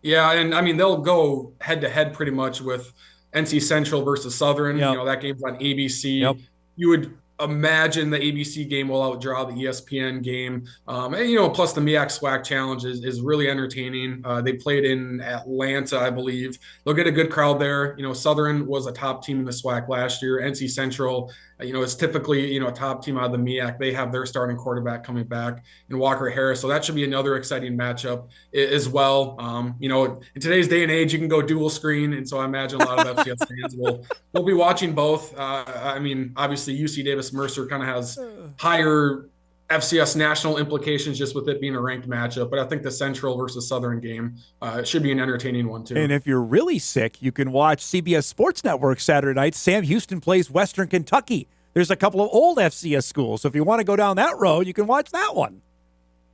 Yeah, and I mean they'll go head to head pretty much with NC Central versus Southern. Yep. You know, that game's on ABC. Yep. You would imagine the ABC game will outdraw the ESPN game. And, you know, plus the MEAC SWAC Challenge is really entertaining. They played in Atlanta, I believe. They'll get a good crowd there. You know, Southern was a top team in the SWAC last year. NC Central, you know, is typically, you know, a top team out of the MEAC. They have their starting quarterback coming back in Walker Harris. So that should be another exciting matchup as well. You know, in today's day and age, you can go dual screen. And so I imagine a lot of FCS fans will be watching both. I mean, obviously UC Davis Mercer kind of has higher FCS national implications just with it being a ranked matchup. But I think the Central versus Southern game should be an entertaining one too. And if you're really sick, you can watch CBS Sports Network Saturday night. Sam Houston plays Western Kentucky. There's a couple of old FCS schools. So if you want to go down that road, you can watch that one.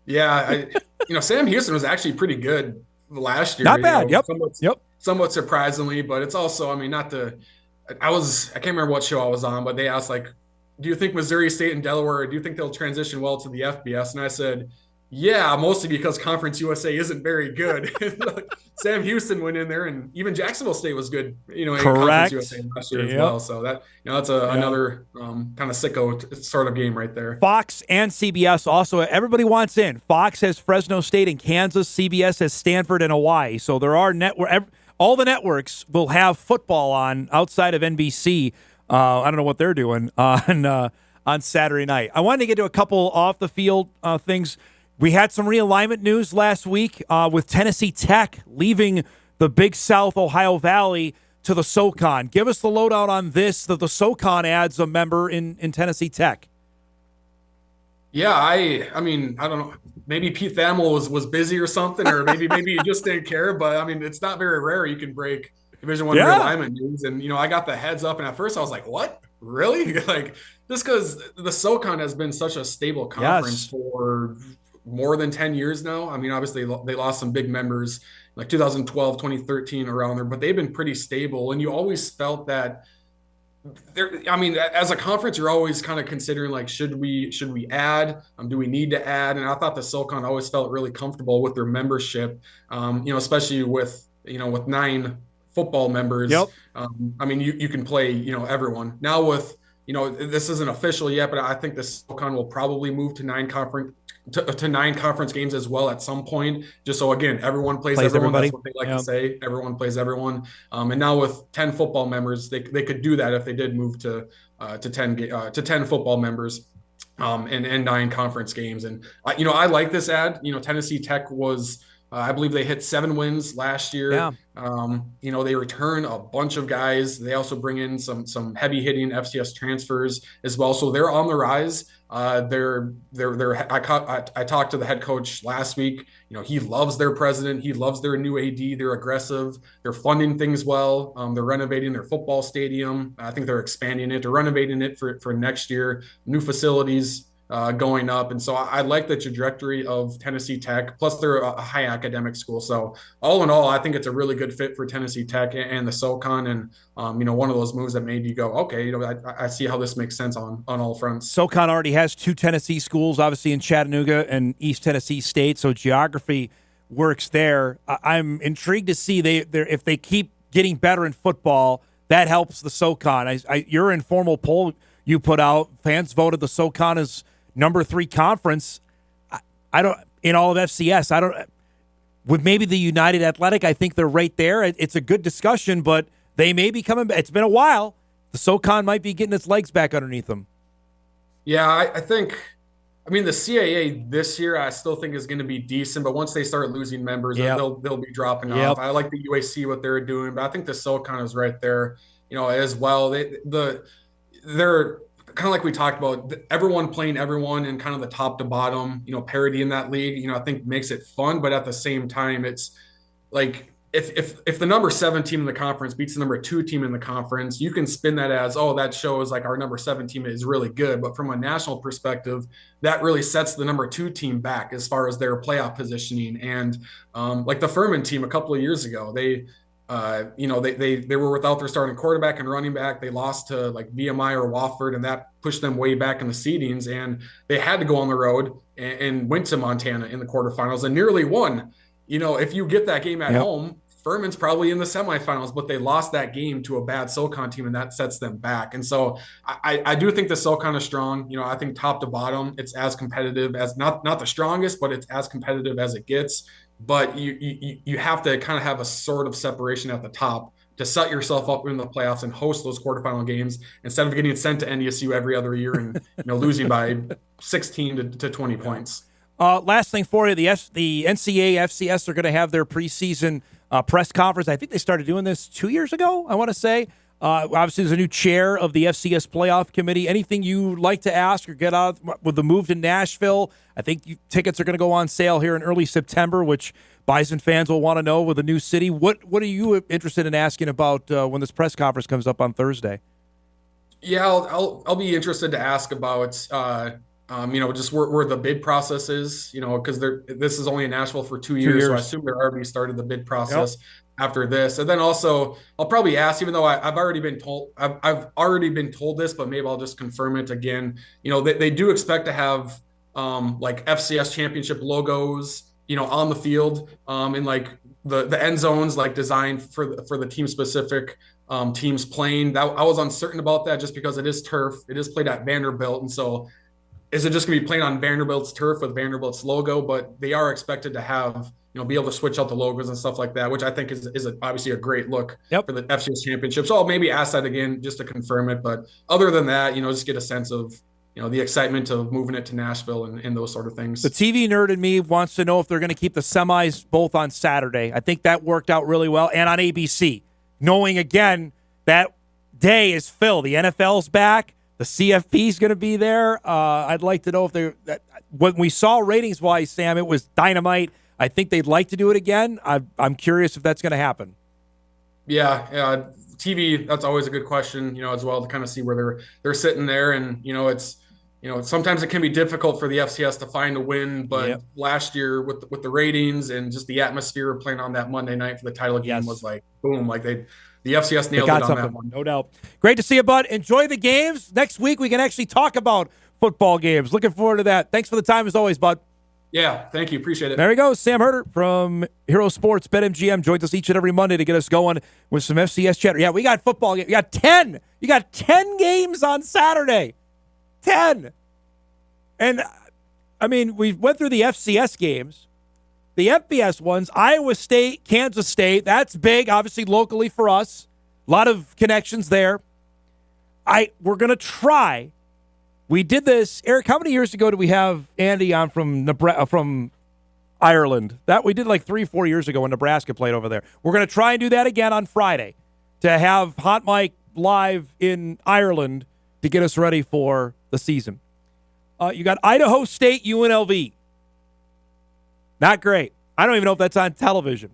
Yeah, you know, Sam Houston was actually pretty good last year. Not bad. You know, Yep. Somewhat surprisingly, but it's also, I mean, I can't remember what show I was on, but they asked, like, do you think Missouri State and Delaware, do you think they'll transition well to the FBS? And I said, yeah, mostly because Conference USA isn't very good. Sam Houston went in there, and even Jacksonville State was good, you know, in Conference USA last year as well. So that, you know, that's another kind of sicko sort of game right there. Fox and CBS also, everybody wants in. Fox has Fresno State and Kansas. CBS has Stanford and Hawaii. So there are all the networks will have football on outside of NBC. I don't know what they're doing on Saturday night. I wanted to get to a couple off the field things. We had some realignment news last week with Tennessee Tech leaving the Big South Ohio Valley to the SoCon. Give us the lowdown on this, that the SoCon adds a member in Tennessee Tech. Yeah, I mean, I don't know. Maybe Pete Thamel was busy or something, or maybe he just didn't care. But, I mean, it's not very rare you can break Division I realignment news. And, you know, I got the heads up, and at first I was like, what? Really? Like, just because the SoCon has been such a stable conference for more than 10 years now. I mean, obviously they lost some big members like 2012, 2013 around there, but they've been pretty stable. And you always felt that I mean, as a conference, you're always kind of considering, like, should we add? Do we need to add? And I thought the SoCon always felt really comfortable with their membership, you know, especially with 9 football members. Yep. I mean, you can play, you know, everyone. Now with, you know, this isn't official yet, but I think the SoCon will probably move to 9 conference games as well at some point. Just so, again, everyone plays everyone. Everybody. That's what they like to say. Everyone plays everyone. And now with 10 football members, they could do that if they did move to 10 football members. And 9 conference games. And, you know, I like this ad. You know, Tennessee Tech was, I believe they hit 7 wins last year. Yeah. You know, they return a bunch of guys. They also bring in some heavy hitting FCS transfers as well. So they're on the rise. I talked to the head coach last week. You know, he loves their president. He loves their new AD. They're aggressive. They're funding things well. They're renovating their football stadium. I think they're expanding it. They're renovating it for next year. New facilities going up. And so I like the trajectory of Tennessee Tech. Plus, they're a high academic school. So all in all, I think it's a really good fit for Tennessee Tech and the SoCon. And, you know, one of those moves that made you go, okay, you know, I see how this makes sense on all fronts. SoCon already has 2 Tennessee schools, obviously in Chattanooga and East Tennessee State. So geography works there. I'm intrigued to see if they keep getting better in football, that helps the SoCon. Your informal poll you put out, fans voted the SoCon as number 3 conference. I don't, in all of FCS, I don't, with maybe the United Athletic, I think they're right there. It's a good discussion, but they may be coming back. It's been a while. The SoCon might be getting its legs back underneath them. Yeah, I think, I mean, the CAA this year, I still think is going to be decent, but once they start losing members, they'll be dropping off. I like the UAC, what they're doing, but I think the SoCon is right there, you know, as well. They're kind of like we talked about, everyone playing everyone and kind of the top to bottom, you know, parity in that league, you know, I think makes it fun, but at the same time, it's like if the number 7 team in the conference beats the number 2 team in the conference, you can spin that as, oh, that shows like our number 7 team is really good. But from a national perspective, that really sets the number 2 team back as far as their playoff positioning. And like the Furman team a couple of years ago, they were without their starting quarterback and running back. They lost to like VMI or Wofford, and that pushed them way back in the seedings. And they had to go on the road and went to Montana in the quarterfinals and nearly won. If you get that game at home, Furman's probably in the semifinals, but they lost that game to a bad SoCon team, and that sets them back. And so I do think the SoCon is strong. I think top to bottom, it's as competitive as not the strongest, but it's as competitive as it gets. But you have to kind of have a sort of separation at the top to set yourself up in the playoffs and host those quarterfinal games instead of getting sent to NDSU every other year and losing by 16 to 20 points. Last thing for you, the NCAA, FCS are going to have their preseason press conference. I think they started doing this 2 years ago, I want to say. Obviously, there's a new chair of the FCS playoff committee. Anything you'd like to ask or get out with the move to Nashville? I think tickets are going to go on sale here in early September, which Bison fans will want to know with a new city. What are you interested in asking about when this press conference comes up on Thursday? Yeah, I'll be interested to ask about just where the bid process is, because this is only in Nashville for 2 years. So I assume they're already started the bid process after this. And then also I'll probably ask, even though I've already been told this, but maybe I'll just confirm it again. They do expect to have like FCS championship logos, on the field, in like the end zones, like designed for the team specific teams playing. That I was uncertain about that just because it is turf. It is played at Vanderbilt. And so is it just going to be playing on Vanderbilt's turf with Vanderbilt's logo? But they are expected to have, be able to switch out the logos and stuff like that, which I think is obviously a great look for the FCS championship. So I'll maybe ask that again just to confirm it. But other than that, just get a sense of, the excitement of moving it to Nashville and those sort of things. The TV nerd in me wants to know if they're going to keep the semis both on Saturday. I think that worked out really well. And on ABC, knowing again that day is Phil. The NFL's back. The CFP is going to be there. I'd like to know if when we saw ratings-wise, Sam, it was dynamite. I think they'd like to do it again. I'm curious if that's going to happen. Yeah, TV. That's always a good question, as well, to kind of see where they're sitting there, and it's sometimes it can be difficult for the FCS to find a win. But last year with the ratings and just the atmosphere of playing on that Monday night for the title game was like boom, like the FCS nailed it on that one. No doubt. Great to see you, bud. Enjoy the games. Next week, we can actually talk about football games. Looking forward to that. Thanks for the time, as always, bud. Yeah, thank you. Appreciate it. There he goes. Sam Herder from Hero Sports, BetMGM, joins us each and every Monday to get us going with some FCS chatter. Yeah, we got football games. You got 10. You got 10 games on Saturday. 10. And, I mean, we went through the FCS games. The FBS ones, Iowa State, Kansas State, that's big, obviously, locally for us. A lot of connections there. We're going to try. We did this, Eric, how many years ago did we have Andy on from Ireland? That we did like 3-4 years ago when Nebraska played over there. We're going to try and do that again on Friday to have Hot Mike live in Ireland to get us ready for the season. You got Idaho State, UNLV. Not great. I don't even know if that's on television.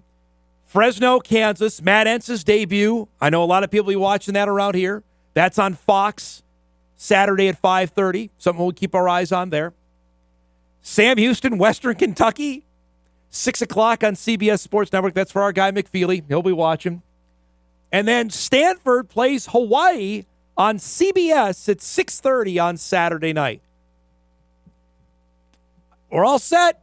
Fresno, Kansas, Matt Entz's debut. I know a lot of people be watching that around here. That's on Fox Saturday at 5:30. Something we'll keep our eyes on there. Sam Houston, Western Kentucky, 6 o'clock on CBS Sports Network. That's for our guy McFeely. He'll be watching. And then Stanford plays Hawaii on CBS at 6:30 on Saturday night. We're all set.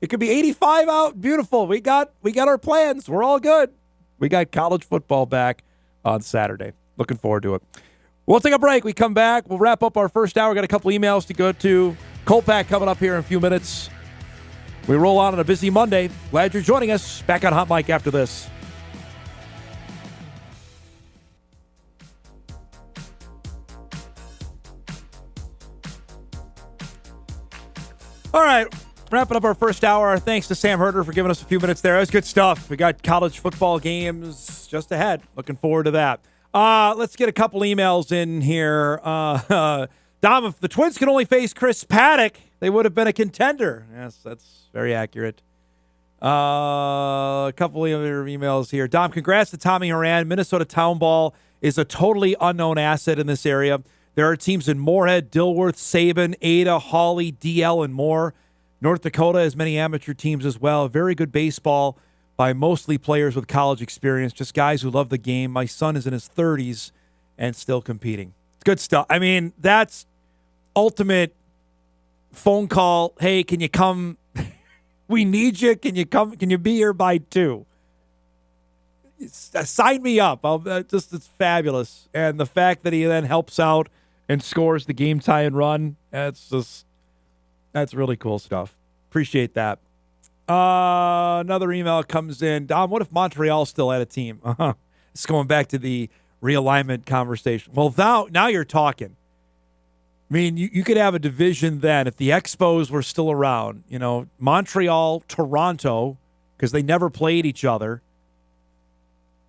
It could be 85 out. Beautiful. We got our plans. We're all good. We got college football back on Saturday. Looking forward to it. We'll take a break. We come back. We'll wrap up our first hour. Got a couple emails to go to. Kolpack coming up here in a few minutes. We roll on a busy Monday. Glad you're joining us. Back on Hot Mic after this. All right, wrapping up our first hour. Thanks to Sam Herder for giving us a few minutes there. That was good stuff. We got college football games just ahead. Looking forward to that. Let's get a couple emails in here. Dom, if the Twins could only face Chris Paddock, they would have been a contender. Yes, that's very accurate. A couple of other emails here. Dom, congrats to Tommy Horan. Minnesota Town Ball is a totally unknown asset in this area. There are teams in Moorhead, Dilworth, Sabin, Ada, Hawley, DL, and more. North Dakota has many amateur teams as well. Very good baseball by mostly players with college experience, just guys who love the game. My son is in his 30s and still competing. It's good stuff. I mean, that's ultimate phone call. Hey, can you come? We need you. Can you come? Can you be here by 2? Sign me up. It's fabulous. And the fact that he then helps out and scores the game tie and run, that's really cool stuff. Appreciate that. Another email comes in. Dom, what if Montreal still had a team? It's going back to the realignment conversation. Well, now you're talking. I mean, you could have a division then if the Expos were still around. You know, Montreal, Toronto, because they never played each other.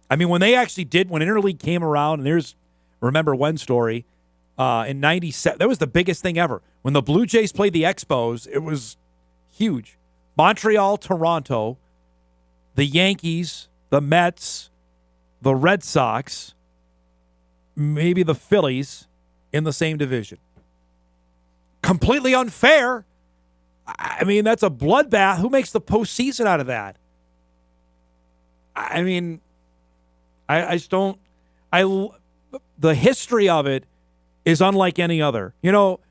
I mean, when they actually did, when Interleague came around, and there's, remember one story, in 97, that was the biggest thing ever. When the Blue Jays played the Expos, it was huge. Montreal, Toronto, the Yankees, the Mets, the Red Sox, maybe the Phillies in the same division. Completely unfair. I mean, that's a bloodbath. Who makes the postseason out of that? I mean, I just don't. The history of it is unlike any other. You know,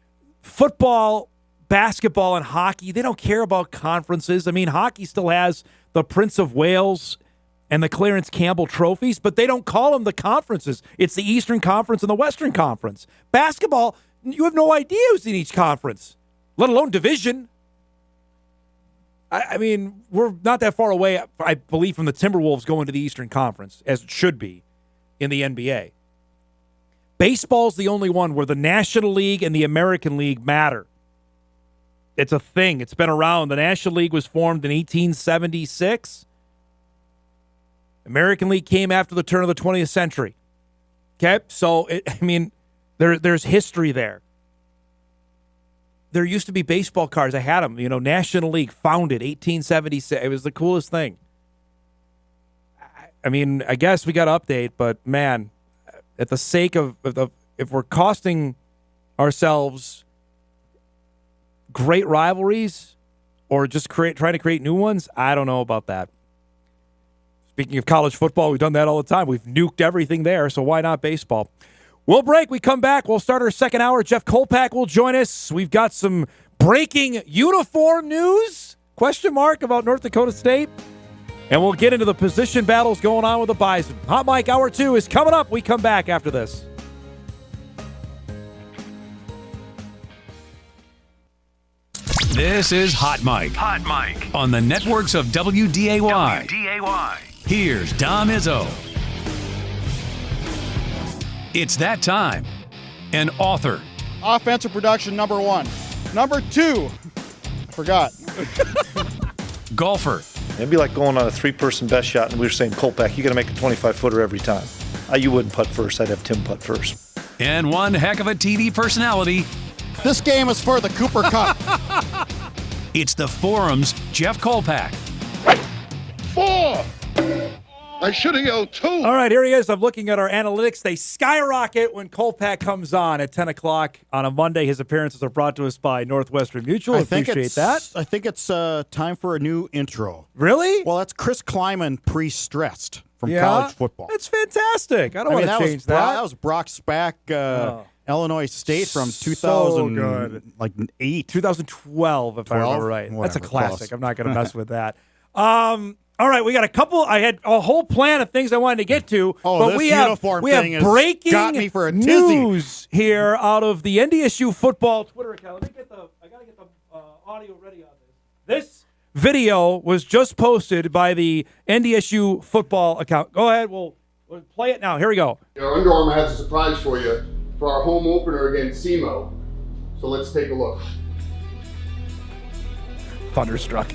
football, basketball, and hockey, they don't care about conferences. I mean, hockey still has the Prince of Wales and the Clarence Campbell trophies, but they don't call them the conferences. It's the Eastern Conference and the Western Conference. Basketball, you have no idea who's in each conference, let alone division. I mean, we're not that far away, I believe, from the Timberwolves going to the Eastern Conference, as it should be in the NBA. Baseball's the only one where the National League and the American League matter. It's a thing. It's been around. The National League was formed in 1876. American League came after the turn of the 20th century. Okay? So, there's history there. There used to be baseball cards. I had them. You know, National League founded 1876. It was the coolest thing. I mean, I guess we got to update, but man, at the sake of if we're costing ourselves great rivalries or just trying to create new ones, I don't know about that. Speaking of college football, we've done that all the time. We've nuked everything there, so why not baseball? We'll break. We come back. We'll start our second hour. Jeff Kolpack will join us. We've got some breaking uniform news, question mark, about North Dakota State. And we'll get into the position battles going on with the Bison. Hot Mic Hour 2 is coming up. We come back after this. This is Hot Mic. Hot Mic. On the networks of WDAY. Here's Dom Izzo. It's that time. An author. Offensive production, number 1. Number 2. I forgot. Golfer. It'd be like going on a 3-person best shot, and we were saying, Kolpack, you got to make a 25-footer every time. You wouldn't putt first. I'd have Tim putt first. And one heck of a TV personality. This game is for the Cooper Cup. It's the Forum's Jeff Kolpack. 4! I should have yelled 2. All right, here he is. I'm looking at our analytics. They skyrocket when Kolpack comes on at 10 o'clock on a Monday. His appearances are brought to us by Northwestern Mutual. Appreciate that. I think it's time for a new intro. Really? Well, that's Chris Kleiman pre-stressed from college football. That's fantastic. I don't want to change that. That was Brock Spack, Illinois State from 2008. 2012, if I remember right. Whatever, that's a classic. close. I'm not going to mess with that. All right, we got a couple. I had a whole plan of things I wanted to get to, but this we have breaking got me for a tizzy. news here out of the NDSU football Twitter account. I got to get the audio ready on this. This video was just posted by the NDSU football account. Go ahead, we'll play it now. Here we go. Under Armour has a surprise for you for our home opener against SEMO. So let's take a look. Thunderstruck.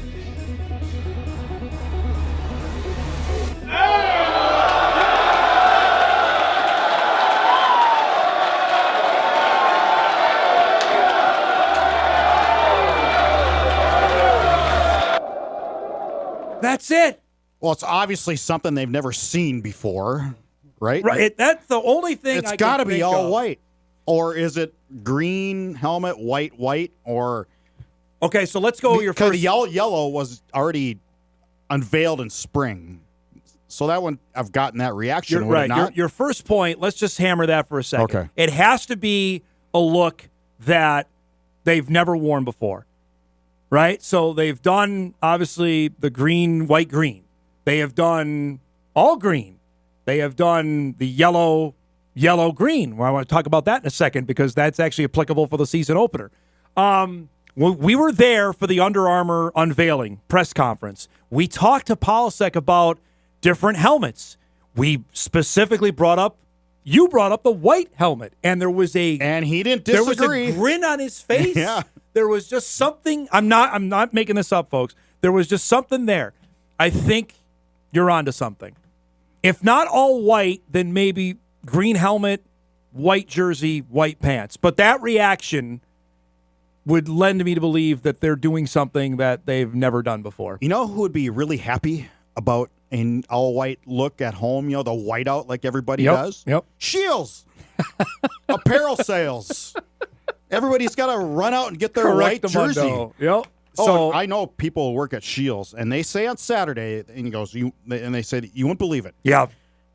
That's it. Well, it's obviously something they've never seen before, right? Right. That's the only thing. It's got to be all white, or is it green helmet, white, or? Okay, so let's go. Your first. The yellow was already unveiled in spring, so that one I've gotten that reaction. You're right. Your first point. Let's just hammer that for a second. Okay. It has to be a look that they've never worn before, right? So they've done obviously the green, white, green. They have done all green. They have done the yellow, green. Well, I want to talk about that in a second because that's actually applicable for the season opener. We were there for the Under Armour unveiling press conference. We talked to Polasek about different helmets. We specifically brought up the white helmet, and there was and he didn't disagree. There was a grin on his face. Yeah. There was just something. I'm not making this up, folks. There was just something there. I think you're onto something. If not all white, then maybe green helmet, white jersey, white pants. But that reaction would lend me to believe that they're doing something that they've never done before. You know who would be really happy about an all-white look at home? You know, the whiteout like everybody does? Yep. Shields. Apparel sales. Everybody's got to run out and get their white jersey. Yep. So I know people who work at Shields, and they say on Saturday, and he goes, and they say you wouldn't believe it. Yeah.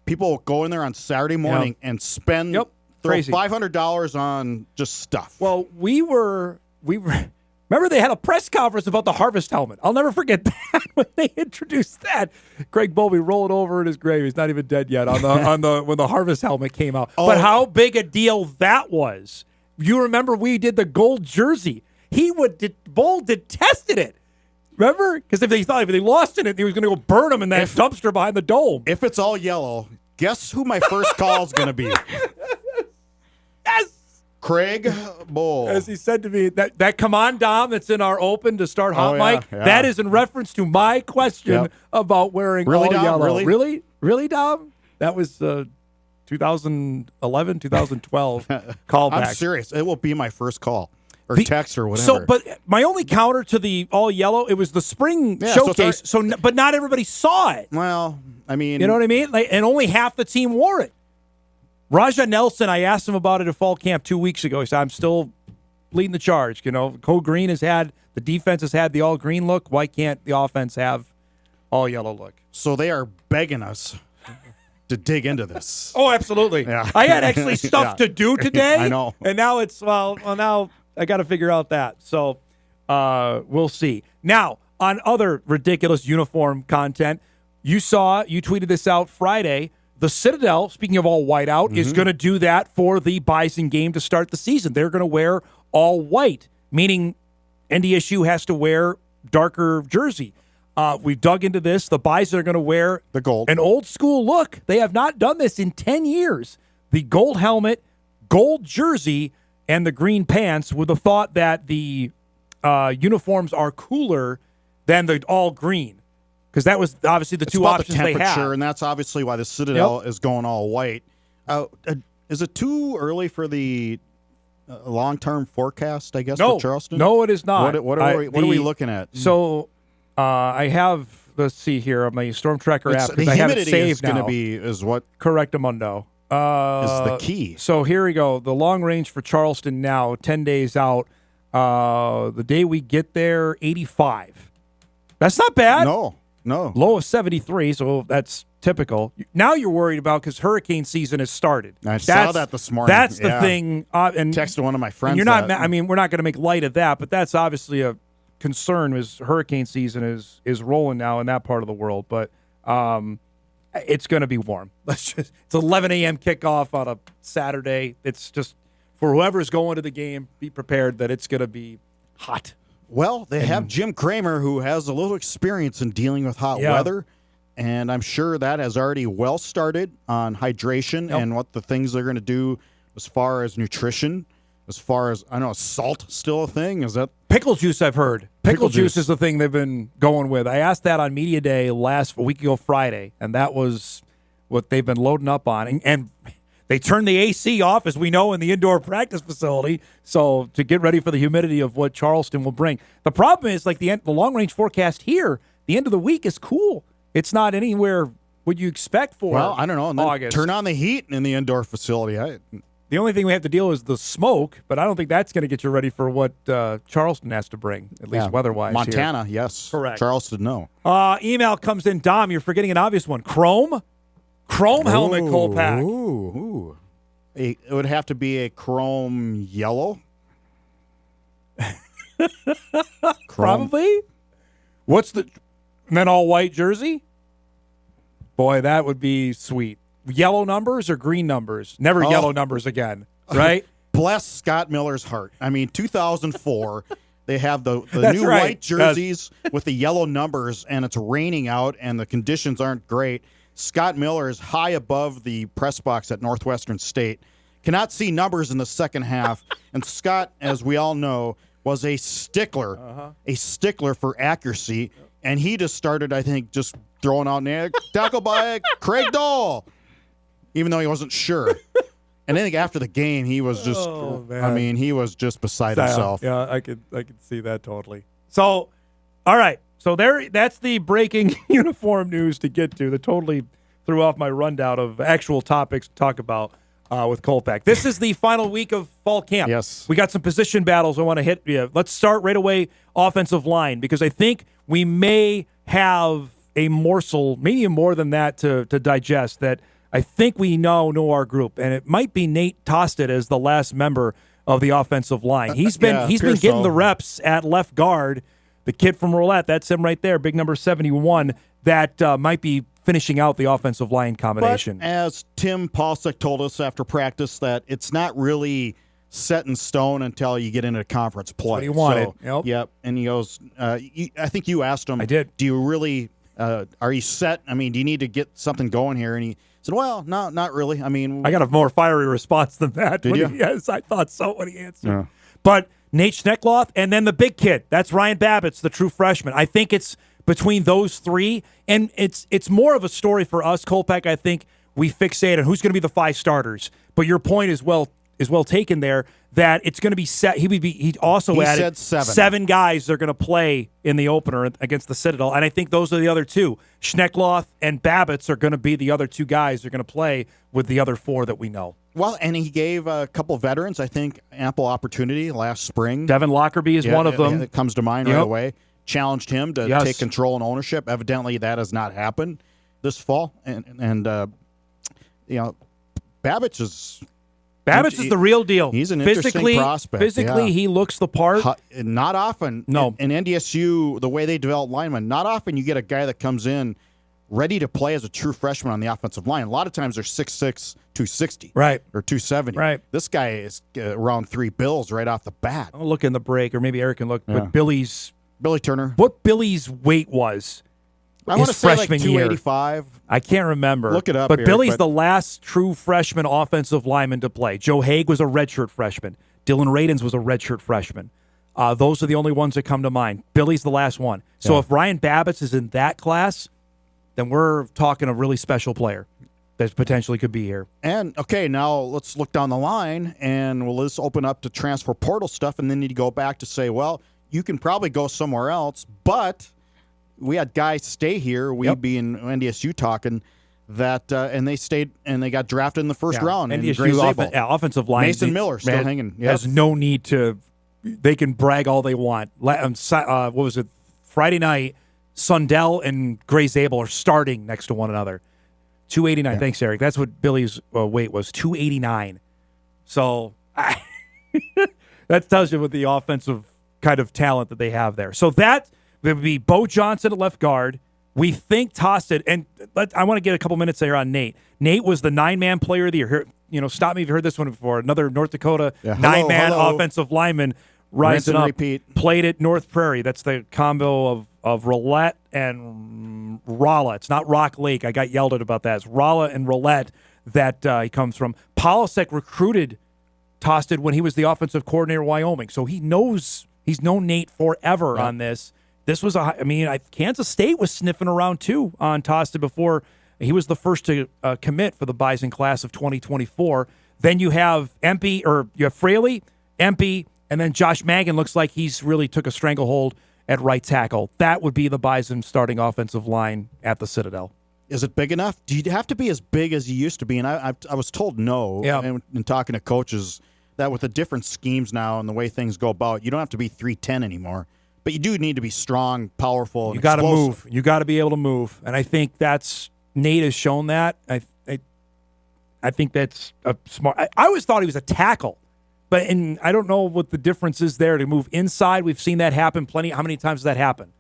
People go in there on Saturday morning and spend throw $500 on just stuff. Well, we were remember they had a press conference about the Harvest helmet. I'll never forget that when they introduced that. Craig Bowlby rolling over in his grave. He's not even dead yet on the when the Harvest helmet came out. Oh. But how big a deal that was. You remember we did the gold jersey. Bull detested it. Remember? Because if they lost in it, he was going to go burn them in that dumpster behind the dome. If it's all yellow, guess who my first call is going to be? Yes! Craig Bull. As he said to me, that come on, Dom, that's in our open to start Hot Mic, that is in reference to my question about wearing all Dom? yellow. Really, Dom? That was 2011, 2012 callback. I'm serious. It will be my first call. Or text or whatever. So, but my only counter to the all yellow, it was the spring showcase. But not everybody saw it. Well, I mean, you know what I mean? And only half the team wore it. Raja Nelson, I asked him about it at fall camp 2 weeks ago. He said, "I'm still leading the charge. You know, Code Green the defense has had the all green look. Why can't the offense have all yellow look?" So they are begging us to dig into this. Oh, absolutely. Yeah. I had actually stuff to do today. I know. And now it's now. I got to figure out that. So we'll see. Now, on other ridiculous uniform content, you tweeted this out Friday. The Citadel, speaking of all white out, is going to do that for the Bison game to start the season. They're going to wear all white, meaning NDSU has to wear darker jersey. We've dug into this. The Bison are going to wear the gold, an old school look. They have not done this in 10 years. The gold helmet, gold jersey, and the green pants, with the thought that the uniforms are cooler than the all green, because that was obviously the two options they had. And that's obviously why the Citadel is going all white. Is it too early for the long-term forecast, I guess, for Charleston? No, it is not. What are we looking at? So I have, let's see here, on my Storm Tracker app, because I have it saved now. Is what? Correctamundo. Is the key. So here we go. The long range for Charleston now, 10 days out. The day we get there, 85. That's not bad. No. Low of 73, so that's typical. Now you're worried about because hurricane season has started. I saw that this morning. That's the thing. And texted one of my friends. You're not. I mean, we're not going to make light of that, but that's obviously a concern. As hurricane season is rolling now in that part of the world, but it's going to be warm. It's 11 a.m. kickoff on a Saturday. It's just for whoever's going to the game, be prepared that it's going to be hot. Well, they have Jim Kramer, who has a little experience in dealing with hot weather, and I'm sure that has already well started on hydration and what the things they're going to do as far as nutrition. As far as, I know, salt still a thing? Is that pickle juice? I've heard pickle juice is the thing they've been going with. I asked that on Media Day a week ago Friday, and that was what they've been loading up on. And they turned the AC off, as we know, in the indoor practice facility, so to get ready for the humidity of what Charleston will bring. The problem is, like the long range forecast here, the end of the week is cool. It's not anywhere what you expect for I don't know. And then August. turn on the heat in the indoor facility. The only thing we have to deal is the smoke, but I don't think that's going to get you ready for what Charleston has to bring, at least weather-wise. Montana, yes. Correct. Charleston, no. Email comes in. Dom, you're forgetting an obvious one. Chrome helmet, Kolpack. Ooh. It would have to be a chrome yellow. Probably. What's the then all white jersey? Boy, that would be sweet. Yellow numbers or green numbers? Never yellow numbers again, right? Bless Scott Miller's heart. I mean, 2004, they have the new right. white jerseys with the yellow numbers, and it's raining out, and the conditions aren't great. Scott Miller is high above the press box at Northwestern State. Cannot see numbers in the second half. And Scott, as we all know, was a stickler for accuracy. And he just started, I think, just throwing out there, tackle by Craig Dahl, even though he wasn't sure. And I think after the game, he was just, he was just beside himself. Yeah, I could see that totally. So, all right. So that's the breaking uniform news to get to. That totally threw off my rundown of actual topics to talk about with Kolpack. This is the final week of fall camp. Yes. We got some position battles I want to hit. Let's start right away, offensive line, because I think we may have a morsel, maybe more than that, to digest that I think we know our group. And it might be Nate Tosted as the last member of the offensive line. He's been getting the reps at left guard. The kid from Roulette, that's him right there, big number 71, that might be finishing out the offensive line combination. But as Tim Pausick told us after practice, that it's not really set in stone until you get into conference play. That's what he wanted. So, yep. And he goes, I think you asked him, I did. Do you really, are you set? I mean, do you need to get something going here? And he said, well, no, not really. I mean, I got a more fiery response than that. Did you? Yes, I thought so when he answered. Yeah. But Nate Schneckloth, and then the big kid. That's Ryan Babbitt's the true freshman. I think it's between those three, and it's more of a story for us, Kolpack. I think we fixate on who's going to be the 5 starters. But your point is well taken there, that it's going to be set. He also added said 7 guys they're going to play in the opener against the Citadel, and I think those are the other 2. Schneckloth and Babbitt's are going to be the other 2 guys they're going to play with the other 4 that we know. Well, and he gave a couple veterans, I think, ample opportunity last spring. Devin Lockerbie is one of them. That comes to mind right away. Challenged him to take control and ownership. Evidently, that has not happened this fall. And Babbage is the real deal. He's an interesting prospect. Physically, he looks the part. Not often. No. In NDSU, the way they develop linemen, not often you get a guy that comes in ready to play as a true freshman on the offensive line. A lot of times they're 6'6", 260. Right. Or 270. Right. This guy is around 3 bills right off the bat. I'll look in the break, or maybe Eric can look. Yeah. But Billy Turner. What Billy's weight was I want to say like freshman 285. year. I can't remember. Look it up, But Eric, Billy's the last true freshman offensive lineman to play. Joe Haig was a redshirt freshman. Dylan Radins was a redshirt freshman. Those are the only ones that come to mind. Billy's the last one. So if Ryan Babbitt is in that class, then we're talking a really special player that potentially could be here. And, okay, now let's look down the line, and we'll just open up to transfer portal stuff, and then need to go back to say, well, you can probably go somewhere else, but we had guys stay here, we being NDSU talking, that and they stayed and they got drafted in the first round. NDSU offensive line. Mason Miller still hanging. Has no need to. They can brag all they want. What was it? Friday night, Sundell and Gray Zabel are starting next to one another. 289. Yeah. Thanks, Eric. That's what Billy's weight was. 289. So that tells you what the offensive kind of talent that they have there. So that would be Bo Johnson at left guard. We think Tosted, and I want to get a couple minutes there on Nate. Nate was the 9-man player of the year. Stop me if you heard this one before. Another North Dakota 9-man offensive lineman rising up. Repeat. Played at North Prairie. That's the combo of Roulette and Rolla. It's not Rock Lake. I got yelled at about that. It's Rolla and Roulette that he comes from. Polisek recruited Tosted when he was the offensive coordinator of Wyoming. So he's known Nate forever on this. This was Kansas State was sniffing around too on Tosted before he was the first to commit for the Bison class of 2024. Then you have Fraley, Empey, and then Josh Magan looks like he's really took a stranglehold at right tackle. That would be the Bison starting offensive line at the Citadel. Is it big enough? Do you have to be as big as you used to be? And I was told no. Yeah. And in talking to coaches, that with the different schemes now and the way things go about, you don't have to be 310 anymore. But you do need to be strong, powerful, and You got to explosive. move. You got to be able to move. And I think Nate has shown that. I think that's a smart. I always thought he was a tackle. And I don't know what the difference is there to move inside. We've seen that happen plenty. How many times has that happened?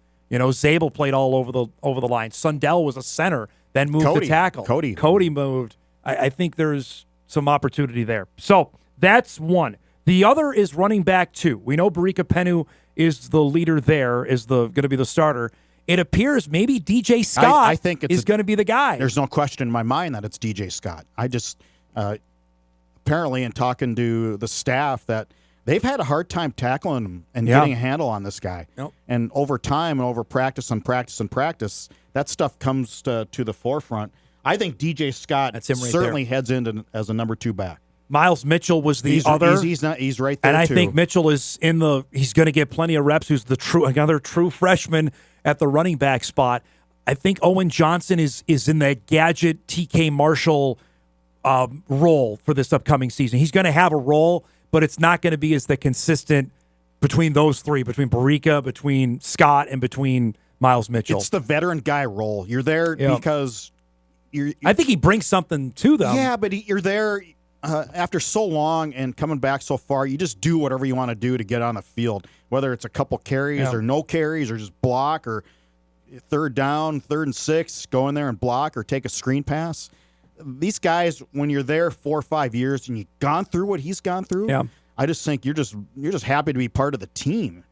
Zabel played all over the line. Sundell was a center, then moved to tackle. Cody moved. I think there's some opportunity there. So that's one. The other is running back 2. We know Barika Penu is the leader there, is going to be the starter. It appears maybe DJ Scott I think is going to be the guy. There's no question in my mind that it's DJ Scott. I just apparently in talking to the staff that they've had a hard time tackling him and getting a handle on this guy. Yep. And over time and over practice, that stuff comes to the forefront. I think DJ Scott That's him right certainly there. heads in as a number 2 back. Miles Mitchell was the other. He's right there, and I too. think Mitchell is he's going to get plenty of reps. Who's another true freshman at the running back spot. I think Owen Johnson is in that gadget TK Marshall role for this upcoming season. He's going to have a role, but it's not going to be as the consistent between those three, between Barika, between Scott, and between Miles Mitchell. It's the veteran guy role. You're there because I think he brings something to them. Yeah, but you're there after so long and coming back so far. You just do whatever you want to do to get on the field, whether it's a couple carries or no carries or just block or third down, 3rd and 6, go in there and block or take a screen pass. These guys, when you're there 4 or 5 years and you've gone through what he's gone through, I just think you're just happy to be part of the team.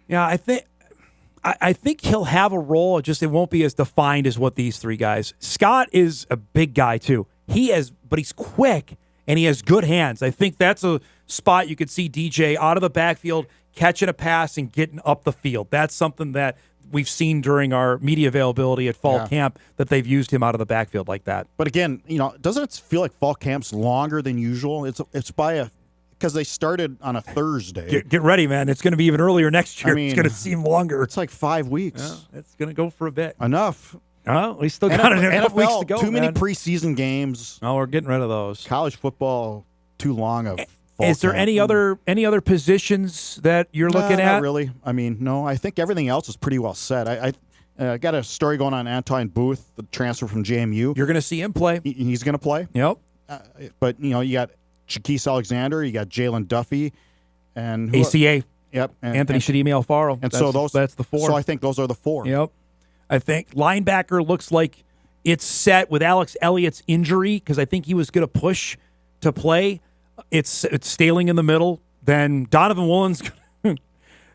Yeah, I think he'll have a role. It won't be as defined as what these 3 guys. Scott is a big guy too. But he's quick and he has good hands. I think that's a spot you could see DJ out of the backfield catching a pass and getting up the field. That's something that we've seen during our media availability at fall camp, that they've used him out of the backfield like that. But again, doesn't it feel like fall camp's longer than usual? It's because they started on a Thursday. Get ready, man. It's going to be even earlier next year. It's going to seem longer. It's like 5 weeks. Yeah, it's going to go for a bit. Enough. Oh, we still got a couple weeks to go. Too many preseason games. Oh, we're getting rid of those. College football, too long of fall Is there camp. any other positions that you're looking at? Not really. No. I think everything else is pretty well set. I got a story going on Anton Booth, the transfer from JMU. You're going to see him play. He's going to play. Yep. But you got Shaquise Alexander, you got Jalen Duffy, and ACA. Yep. Anthony Shadimi Alfaro. And that's the 4. So I think those are the 4. Yep. I think linebacker looks like it's set with Alex Elliott's injury, because I think he was going to push to play. It's Staling in the middle. Then Donovan Woolen's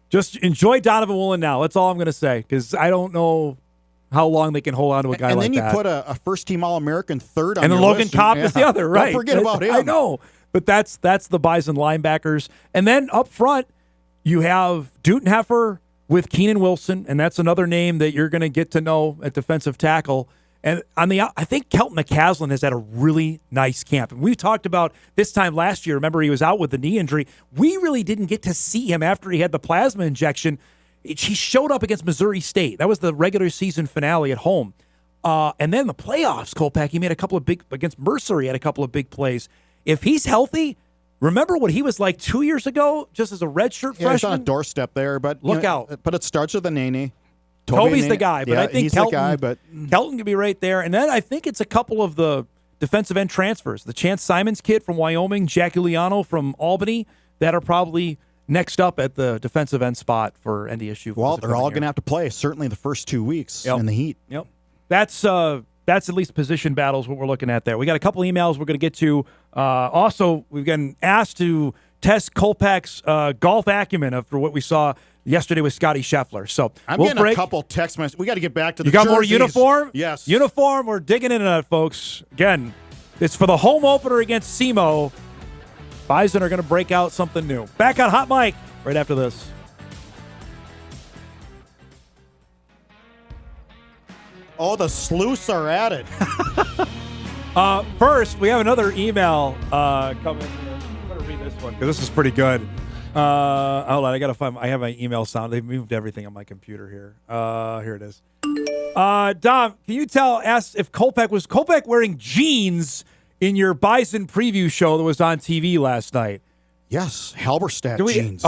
just enjoy Donovan Woolen now. That's all I'm going to say, because I don't know how long they can hold on to a guy like that. And then you put a first-team All-American third on and your then Logan list. Kopp is the other, right? Don't forget about him. I know, but that's the Bison linebackers. And then up front, you have Dutenheffer with Keenan Wilson, and that's another name that you're going to get to know at defensive tackle. And I think Kelton McCaslin has had a really nice camp. And we've talked about this time last year. Remember, he was out with the knee injury. We really didn't get to see him after he had the plasma injection. He showed up against Missouri State. That was the regular season finale at home. And then the playoffs, Kolpack, he made a couple of against Mercer, he had a couple of big plays. If he's healthy, remember what he was like 2 years ago, just as a redshirt freshman? He's on a doorstep there, but look out. But it starts with a Nene. Toby's the guy, but I think he's Kelton, the guy, but Kelton could be right there. And then I think it's a couple of the defensive end transfers. The Chance Simons kid from Wyoming, Jack Giuliano from Albany, that are probably next up at the defensive end spot for NDSU. Well, they're all going to have to play, certainly the first 2 weeks in the heat. Yep. That's at least position battles, what we're looking at there. We got a couple emails we're going to get to. Also, we've been asked to test Kolpack's golf acumen after what we saw yesterday with Scotty Scheffler. So I'm getting a couple text messages. We got to get back to the You got jerseys. more uniform? Yes. Uniform. We're digging into that, folks. Again, it's for the home opener against SEMO. Bison are going to break out something new. Back on Hot Mic right after this. Oh, the sleuths are at it. First, we have another email coming. I'm going to read this one because this is pretty good. Hold on, I gotta find. I have my email sound. They've moved everything on my computer here. Here it is. Dom, can you ask if Kolpack was wearing jeans in your Bison preview show that was on TV last night? Yes, Halberstadt jeans.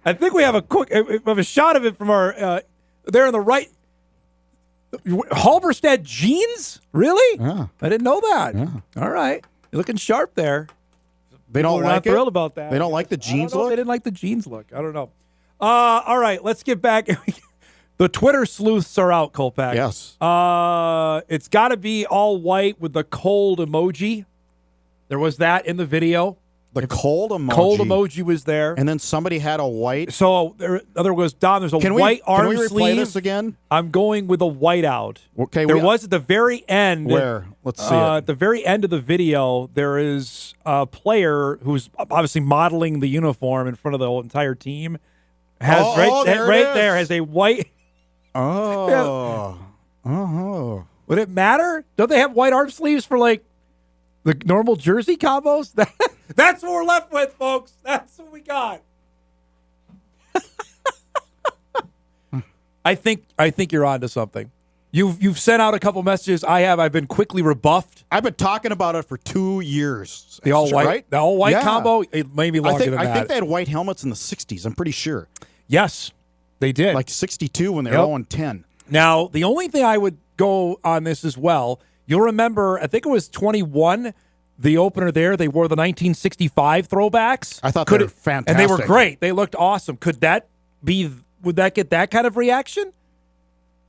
I think we have a shot of it from our there on the right. Halberstadt jeans? Really? Yeah. I didn't know that. Yeah. All right, you're looking sharp there. They don't like it? Thrilled about that. They don't like the jeans look? They didn't like the jeans look. I don't know. All right, let's get back. The Twitter sleuths are out, Kolpack. Yes. It's got to be all white with the cold emoji. There was that in the video. The cold emoji. Cold emoji was there. And then somebody had a white. So there was, Dom, there's a white arm sleeve. Can we replay this again? I'm going with a white out. Okay. There was at the very end. Where? Let's see it. At the very end of the video, there is a player who's obviously modeling the uniform in front of the whole entire team. There has a white. Oh. Oh. Would it matter? Don't they have white arm sleeves for like the normal jersey combos? That's what we're left with, folks. That's what we got. I think you're onto something. You've sent out a couple messages. I've been quickly rebuffed. I've been talking about it for 2 years. The all white, right? The all white combo. It may be longer than that. I think they had white helmets in the 60s. I'm pretty sure. Yes, they did. Like 62 when they were 0-10. Now, the only thing I would go on this as well, you'll remember, I think it was 21, the opener there, they wore the 1965 throwbacks. I thought they were fantastic. And they were great. They looked awesome. Would that get that kind of reaction?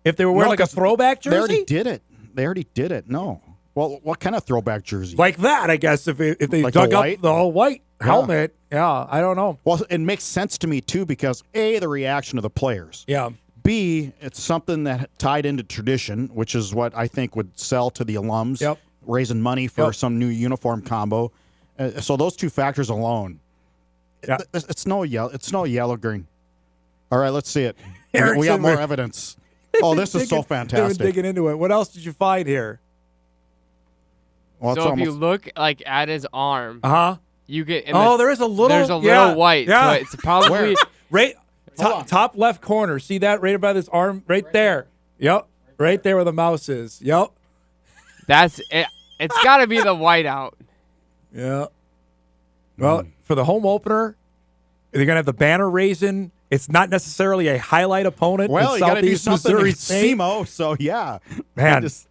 If they were wearing like a throwback jersey? They already did it. No. Well, what kind of throwback jersey? Like that, I guess, if they like dug up the whole white helmet. Yeah, I don't know. Well, it makes sense to me, too, because, A, the reaction of the players. Yeah. B, it's something that tied into tradition, which is what I think would sell to the alums. Yep. Raising money for some new uniform combo. So those two factors alone, it's no yellow green. All right, let's see it. We got more evidence. Oh, this is so fantastic. They've been digging into it. What else did you find here? Well, so if you look like at his arm, you get. There's a little white. Yeah. So it's probably right top left corner. See that right about his arm, right there. Yep, right there where the mouse is. Yep. That's it. It's got to be the whiteout. Yeah. Well, for the home opener, they're going to have the banner raising. It's not necessarily a highlight opponent. Well, you got to do something Missouri in SEMO, so yeah. Man. Just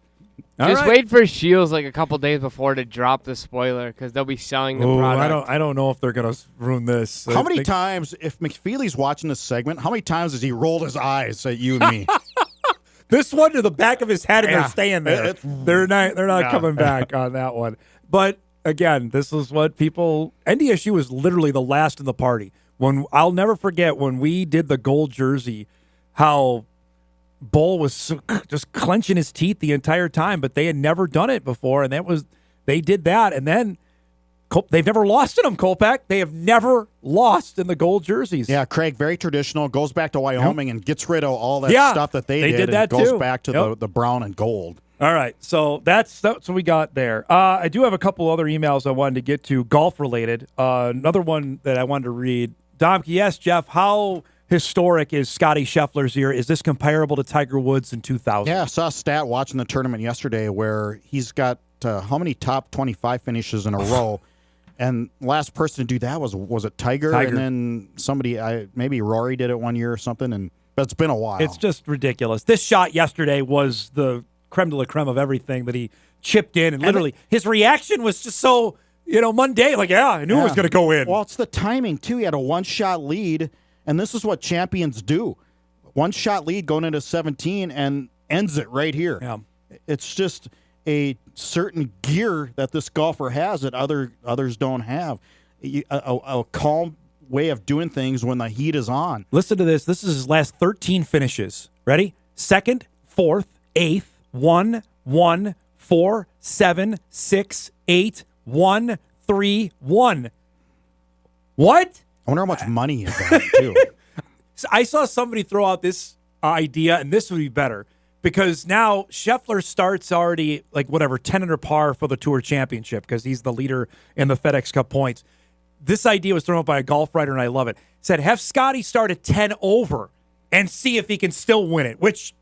wait for Shields like a couple days before to drop the spoiler because they'll be selling the product. I don't know if they're going to ruin this. How many times, if McFeely's watching this segment, how many times has he rolled his eyes at you and me? This one to the back of his head, and they're staying there. They're not coming back on that one. But again, this is what people. NDSU was literally the last in the party. I'll never forget when we did the gold jersey, how Bull was just clenching his teeth the entire time, but they had never done it before, and they did that, and then. They've never lost in them, Kolpack. They have never lost in the gold jerseys. Yeah, Craig, very traditional. Goes back to Wyoming and gets rid of all that stuff that they did that and goes too. back to the brown and gold. All right, so that's what we got there. I do have a couple other emails I wanted to get to, golf-related. Another one that I wanted to read. Domke, yes, Jeff, how historic is Scotty Scheffler's year? Is this comparable to Tiger Woods in 2000? Yeah, I saw a stat watching the tournament yesterday where he's got how many top 25 finishes in a row? And last person to do that was it Tiger? And then somebody, maybe Rory did it one year or something. But it's been a while. It's just ridiculous. This shot yesterday was the creme de la creme of everything that he chipped in, and literally his reaction was just so mundane. Like, I knew it was going to go in. Well, it's the timing too. He had a one-shot lead, and this is what champions do: one-shot lead going into 17 and ends it right here. Yeah, it's just a certain gear that this golfer has that others don't have. A calm way of doing things when the heat is on. Listen to this. This is his last 13 finishes. Ready? 2nd, 4th, 8th, 1, 1, 4, 7, 6, 8, 1, 3, 1. What? I wonder how much money is that, too. I saw somebody throw out this idea, and this would be better. Because now Scheffler starts already 10 under par for the Tour Championship because he's the leader in the FedEx Cup points. this idea was thrown up by a golf writer, and I love it. Said, have Scotty start at 10 over and see if he can still win it, which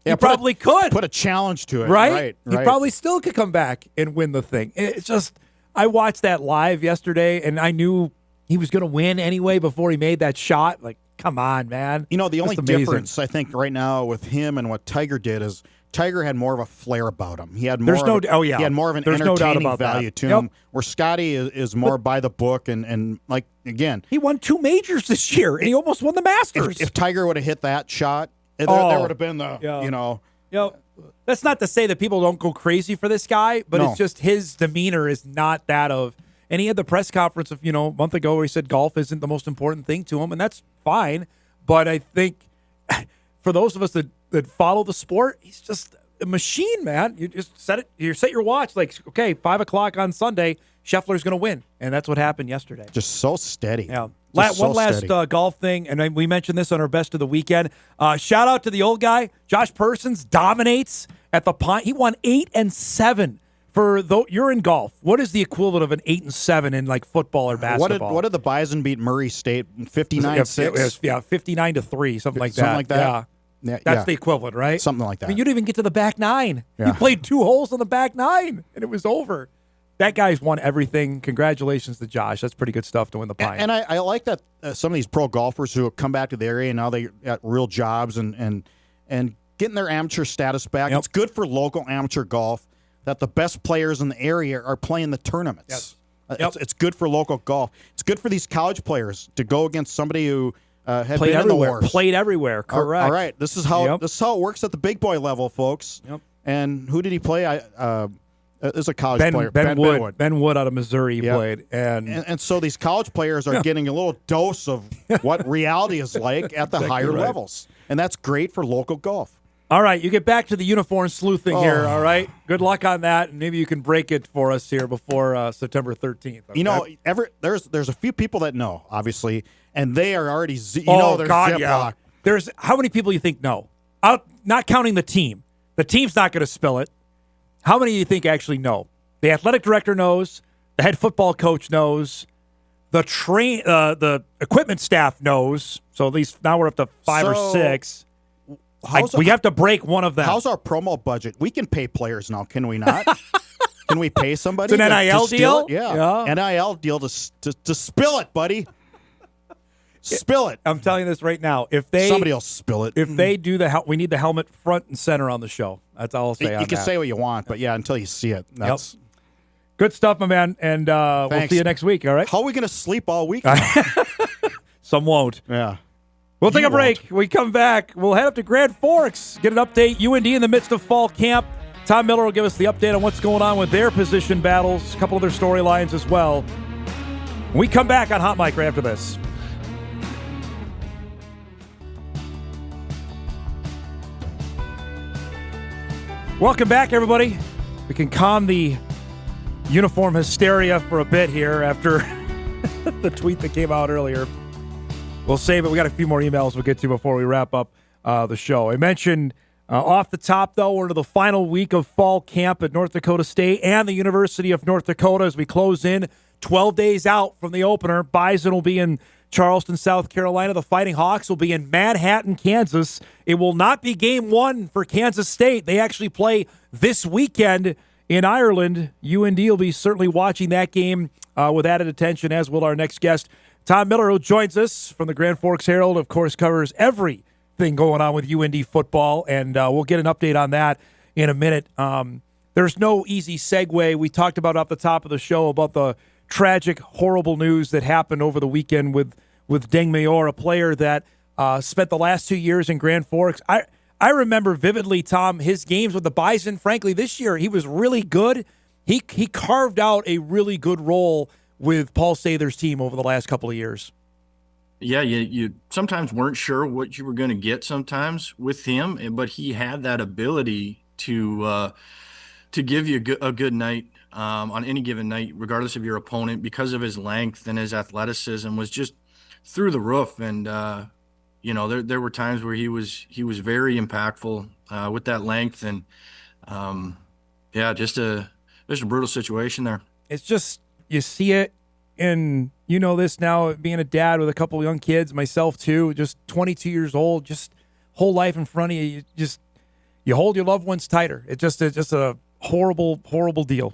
he probably could. Put a challenge to it. Right? He Right. probably still could come back and win the thing. It's just, I watched that live yesterday, and I knew he was going to win anyway before he made that shot. Like, come on, man. You know, the only Just amazing. difference, I think, right now with him and what Tiger did is Tiger had more of a flair about him. He had more he had more of an entertaining value to him, where Scotty is more by the book and like, again. He won 2 majors this year, and he almost won the Masters. If Tiger would have hit that shot, there would have been the, you know. That's not to say that people don't go crazy for this guy, but No. it's just his demeanor is not that of. And he had the press conference of, a month ago where he said golf isn't the most important thing to him, and that's fine. But I think for those of us that follow the sport, he's just a machine, man. You just set your watch like, okay, 5 o'clock on Sunday, Scheffler's going to win, and that's what happened yesterday. Just so steady. Yeah. Just One so last steady. golf thing, and we mentioned this on our best of the weekend. Shout out to the old guy, Josh Persons dominates at the Pine. He won 8 and 7. You're in golf. What is the equivalent of an 8 and 7 in like football or basketball? What did the Bison beat Murray State 59-6? Yeah, 59-3, something like that. Something like that. Yeah. Yeah, That's the equivalent, right? Something like that. I mean, you didn't even get to the back 9. Yeah. You played 2 holes on the back 9, and it was over. That guy's won everything. Congratulations to Josh. That's pretty good stuff to win the Pine. And I like that some of these pro golfers who have come back to the area and now they got real jobs and getting their amateur status back. Yep. It's good for local amateur golf that the best players in the area are playing the tournaments. Yes. It's good for local golf. It's good for these college players to go against somebody who had Played been everywhere. in the wars. Played everywhere. Correct. All right. This is how it works at the big boy level, folks. Yep. And who did he play? Is a college player. Ben Wood. Ben Wood out of Missouri he played. And so these college players are getting a little dose of what reality is like at the higher levels. And that's great for local golf. All right, you get back to the uniform sleuthing here, all right? Good luck on that, and maybe you can break it for us here before September 13th. Okay? You know, there's a few people that know, obviously, and they are already, they're Ziploc. There's how many people you think know? Not counting the team. The team's not going to spill it. How many do you think actually know? The athletic director knows. The head football coach knows. The equipment staff knows. So at least now we're up to 5 or 6. We have to break one of them. How's our promo budget? We can pay players now, can we not? Can we pay somebody? It's an NIL deal? Yeah. NIL deal to spill it, buddy. Spill it. I'm telling you this right now. Somebody else spill it. If they do we need the helmet front and center on the show. That's all I'll say on that. You can say what you want, but until you see it. That's good stuff, my man. And we'll see you next week, all right? How are we going to sleep all week? Some won't. Yeah. We'll take a break. When we come back, we'll head up to Grand Forks, get an update. UND in the midst of fall camp. Tom Miller will give us the update on what's going on with their position battles, a couple of their storylines as well. When we come back on Hot Mic right after this. Welcome back, everybody. We can calm the uniform hysteria for a bit here after the tweet that came out earlier. We'll save it. We got a few more emails we'll get to before we wrap up the show. I mentioned off the top, though, we're into the final week of fall camp at North Dakota State and the University of North Dakota as we close in 12 days out from the opener. Bison will be in Charleston, South Carolina. The Fighting Hawks will be in Manhattan, Kansas. It will not be game 1 for Kansas State. They actually play this weekend in Ireland. UND will be certainly watching that game with added attention, as will our next guest, Tom Miller, who joins us from the Grand Forks Herald, of course, covers everything going on with UND football, and we'll get an update on that in a minute. There's no easy segue. We talked about off the top of the show about the tragic, horrible news that happened over the weekend with Deng Mayor, a player that spent the last 2 years in Grand Forks. I remember vividly, Tom, his games with the Bison. Frankly, this year he was really good. He carved out a really good role with Paul Sather's team over the last couple of years. Yeah, you sometimes weren't sure what you were going to get sometimes with him, but he had that ability to give you a good night on any given night, regardless of your opponent, because of his length and his athleticism was just through the roof. And there were times where he was very impactful with that length, and just a brutal situation there. It's just, you see it and you know this now, being a dad with a couple of young kids, myself too, just 22 years old, just whole life in front of you. You hold your loved ones tighter. It's just a horrible, horrible deal.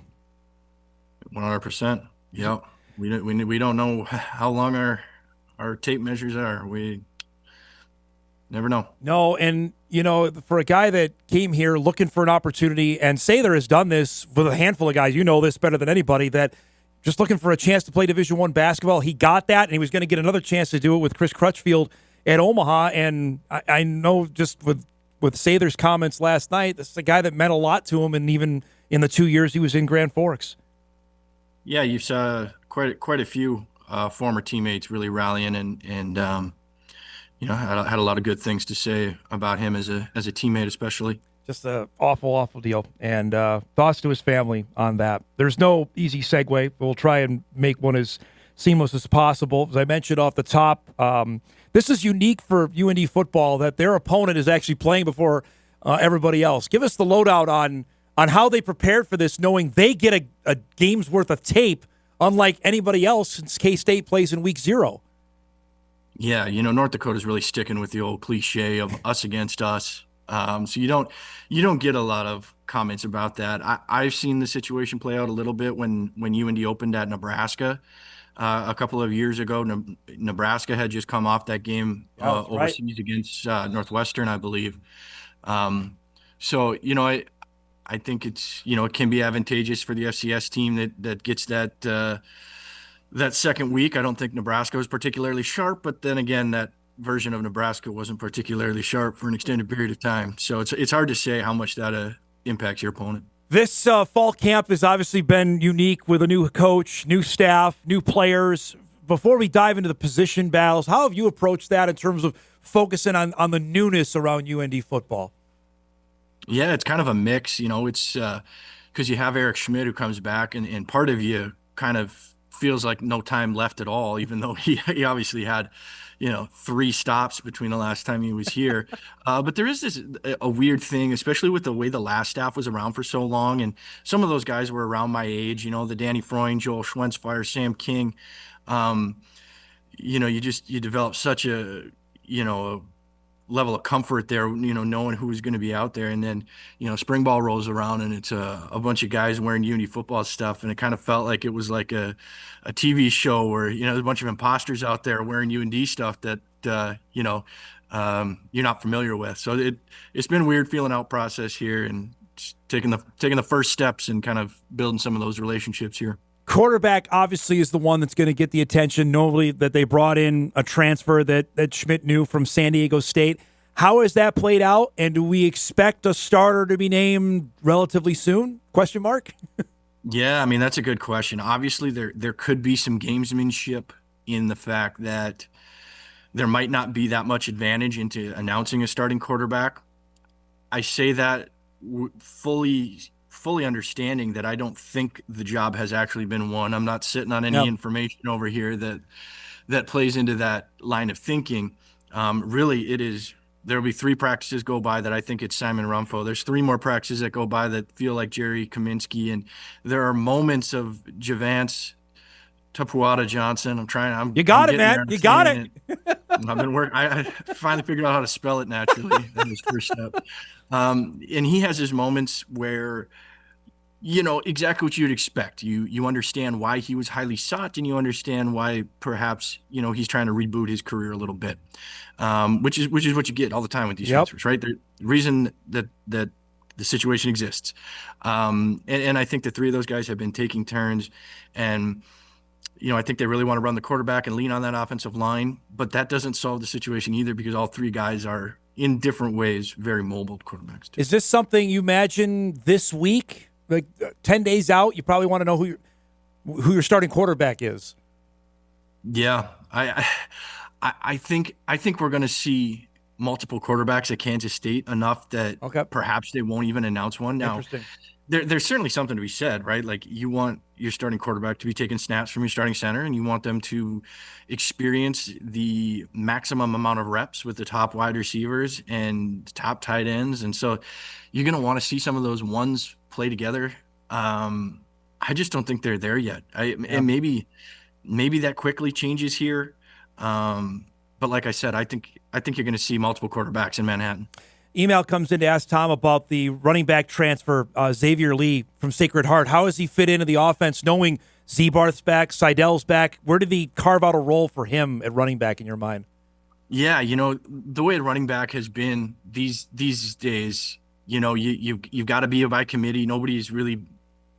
100%. Yeah. We don't know how long our tape measures are. We never know. No, and for a guy that came here looking for an opportunity, and Sather has done this with a handful of guys, you know this better than anybody, that just looking for a chance to play Division I basketball, he got that, and he was going to get another chance to do it with Chris Crutchfield at Omaha. And I know just with Sather's comments last night, this is a guy that meant a lot to him, and even in the 2 years he was in Grand Forks. Yeah, you saw quite a few former teammates really rallying and had a lot of good things to say about him as a teammate, especially. Just an awful, awful deal. And thoughts to his family on that. There's no easy segue. We'll try and make one as seamless as possible. As I mentioned off the top, this is unique for UND football that their opponent is actually playing before everybody else. Give us the lowdown on how they prepared for this, knowing they get a game's worth of tape, unlike anybody else, since K-State plays in week 0. Yeah, North Dakota's really sticking with the old cliche of us against us. So you don't get a lot of comments about that. I've seen the situation play out a little bit when UND opened at Nebraska a couple of years ago. Nebraska had just come off that game overseas against Northwestern, I believe. So I think it's it can be advantageous for the FCS team that gets that second week. I don't think Nebraska was particularly sharp, but then again, that version of Nebraska wasn't particularly sharp for an extended period of time. So it's hard to say how much that impacts your opponent. This fall camp has obviously been unique with a new coach, new staff, new players. Before we dive into the position battles, how have you approached that in terms of focusing on the newness around UND football? Yeah, it's kind of a mix. It's because you have Eric Schmidt who comes back, and part of you kind of feels like no time left at all, even though he obviously had 3 stops between the last time he was here. But there is a weird thing, especially with the way the last staff was around for so long. And some of those guys were around my age, the Danny Freund, Joel Schwenzfire, Sam King. You develop such a level of comfort there, knowing who was going to be out there. And then, spring ball rolls around and it's a bunch of guys wearing UND football stuff. And it kind of felt like it was like a TV show where, there's a bunch of imposters out there wearing UND stuff that, you're not familiar with. So it's been a weird feeling out process here and taking the first steps and kind of building some of those relationships here. Quarterback obviously is the one that's going to get the attention. Normally that they brought in a transfer that Schmidt knew from San Diego State. How has that played out? And do we expect a starter to be named relatively soon? Question mark. Yeah, I mean, that's a good question. Obviously, there could be some gamesmanship in the fact that there might not be that much advantage into announcing a starting quarterback. I say that fully understanding that I don't think the job has actually been won. I'm not sitting on any information over here that plays into that line of thinking. Really, it is. There'll be 3 practices go by that I think it's Simon Rumfo. There's 3 more practices that go by that feel like Jerry Kaminsky, and there are moments of Javance Tapuada Johnson. You got it, man. You got it. I've been working. I finally figured out how to spell it naturally. That was the first step. And he has his moments where, exactly what you'd expect. You understand why he was highly sought, and you understand why perhaps, he's trying to reboot his career a little bit, which is what you get all the time with these transfers, right? The reason that the situation exists. And I think the 3 of those guys have been taking turns, and I think they really want to run the quarterback and lean on that offensive line, but that doesn't solve the situation either because all 3 guys are in different ways very mobile quarterbacks too. Is this something you imagine this week? Like 10 days out, you probably want to know who your starting quarterback is. Yeah, I think we're going to see multiple quarterbacks at Kansas State enough that perhaps they won't even announce one. Now, there's certainly something to be said, right? Like you want your starting quarterback to be taking snaps from your starting center, and you want them to experience the maximum amount of reps with the top wide receivers and top tight ends. And so you're going to want to see some of those ones play together. I just don't think they're there yet. And maybe maybe that quickly changes here. But like I said, I think you're going to see multiple quarterbacks in Manhattan. Email comes in to ask Tom about the running back transfer, Xavier Lee from Sacred Heart. How does he fit into the offense, knowing Zebarth's back, Seidel's back? Where did he carve out a role for him at running back in your mind? Yeah, the way a running back has been these days, you've got to be by committee. Nobody's really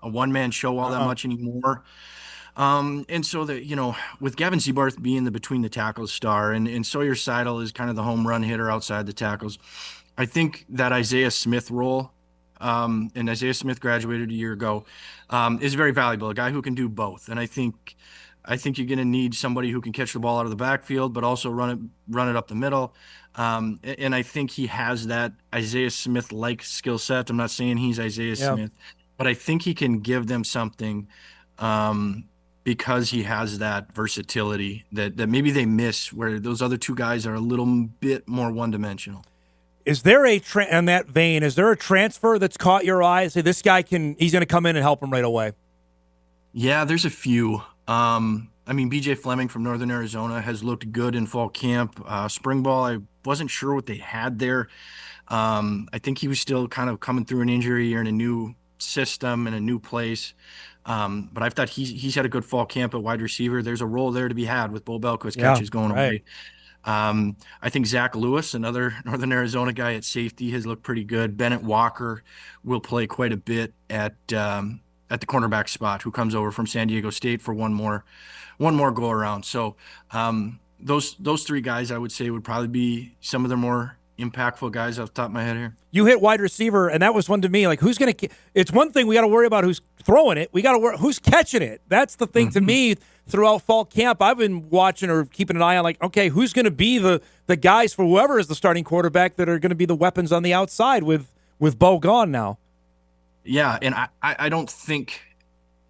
a one-man show all that much anymore. And so with Gavin Zebarth being the between the tackles star and Sawyer Seidel is kind of the home run hitter outside the tackles, I think that Isaiah Smith role, and Isaiah Smith graduated a year ago, is very valuable. A guy who can do both. And I think you're going to need somebody who can catch the ball out of the backfield, but also run it up the middle. And I think he has that Isaiah Smith-like skill set. I'm not saying he's Isaiah Smith, but I think he can give them something because he has that versatility that maybe they miss, where those other two guys are a little bit more one-dimensional. Is there in that vein, is there a transfer that's caught your eye? Say, this guy he's going to come in and help him right away? Yeah, there's a few. BJ Fleming from Northern Arizona has looked good in fall camp. Spring ball, I wasn't sure what they had there. I think he was still kind of coming through an injury or in a new system and a new place. But I thought he's had a good fall camp at wide receiver. There's a role there to be had with Bo Belko's catches going away. I think Zach Lewis, another Northern Arizona guy at safety, has looked pretty good. Bennett Walker will play quite a bit at the cornerback spot, who comes over from San Diego State for one more go around. So those three guys, I would say, would probably be some of the more impactful guys off the top of my head here. You hit wide receiver, and that was one to me. Like, who's going to – it's one thing we got to worry about who's throwing it. We got to worry who's catching it. That's the thing to me throughout fall camp. I've been watching or keeping an eye on, like, okay, who's going to be the guys for whoever is the starting quarterback that are going to be the weapons on the outside with Bo gone now. Yeah, and I don't think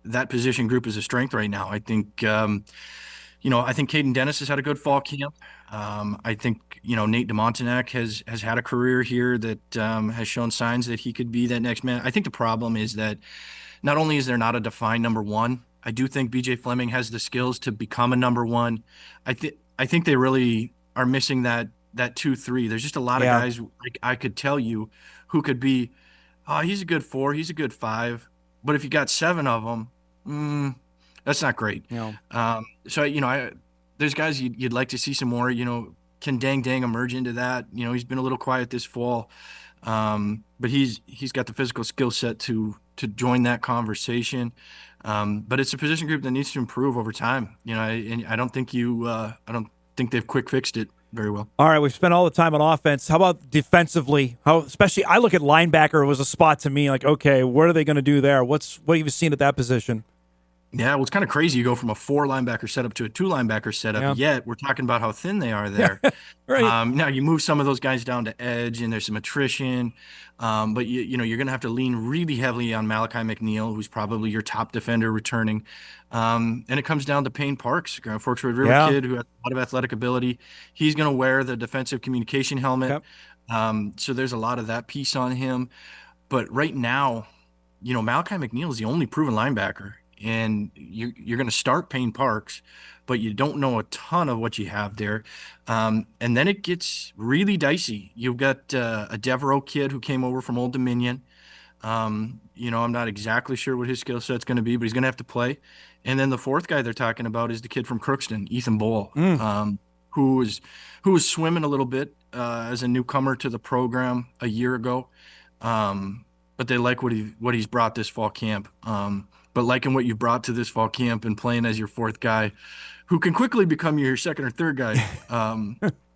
that position group is a strength right now. I think I think Caden Dennis has had a good fall camp. I think Nate DeMontenac has had a career here that has shown signs that he could be that next man. I think the problem is that not only is there not a defined number one, I do think BJ Fleming has the skills to become a number one. I think they really are missing that 2-3. There's just a lot of guys I could tell you who could be. He's a good 4. He's a good 5. But if you got 7 of them, that's not great. So there's guys you'd like to see some more. Can Dang emerge into that? He's been a little quiet this fall, but he's got the physical skill set to join that conversation. But it's a position group that needs to improve over time. And I don't think they've quick fixed it very well. All right, we've spent all the time on offense. How about defensively? Especially, I look at linebacker was a spot to me like, okay, what are they going to do there? What have you seen at that position? Yeah, well, it's kind of crazy. You go from a 4 linebacker setup to a 2 linebacker setup, yet we're talking about how thin they are there. Right. Now you move some of those guys down to edge, and there's some attrition. But you're going to have to lean really heavily on Malachi McNeil, who's probably your top defender returning. And it comes down to Payne Parks, a Forks River kid who has a lot of athletic ability. He's going to wear the defensive communication helmet. So there's a lot of that piece on him. But right now, Malachi McNeil is the only proven linebacker. And you're going to start Payne Parks, but you don't know a ton of what you have there. And then it gets really dicey. You've got a Devereaux kid who came over from Old Dominion. I'm not exactly sure what his skill set's going to be, but he's going to have to play. And then the fourth guy they're talking about is the kid from Crookston, Ethan Bowl, who was swimming a little bit as a newcomer to the program a year ago. But they like what he's brought this fall camp. But liking what you brought to this fall camp and playing as your fourth guy, who can quickly become your second or third guy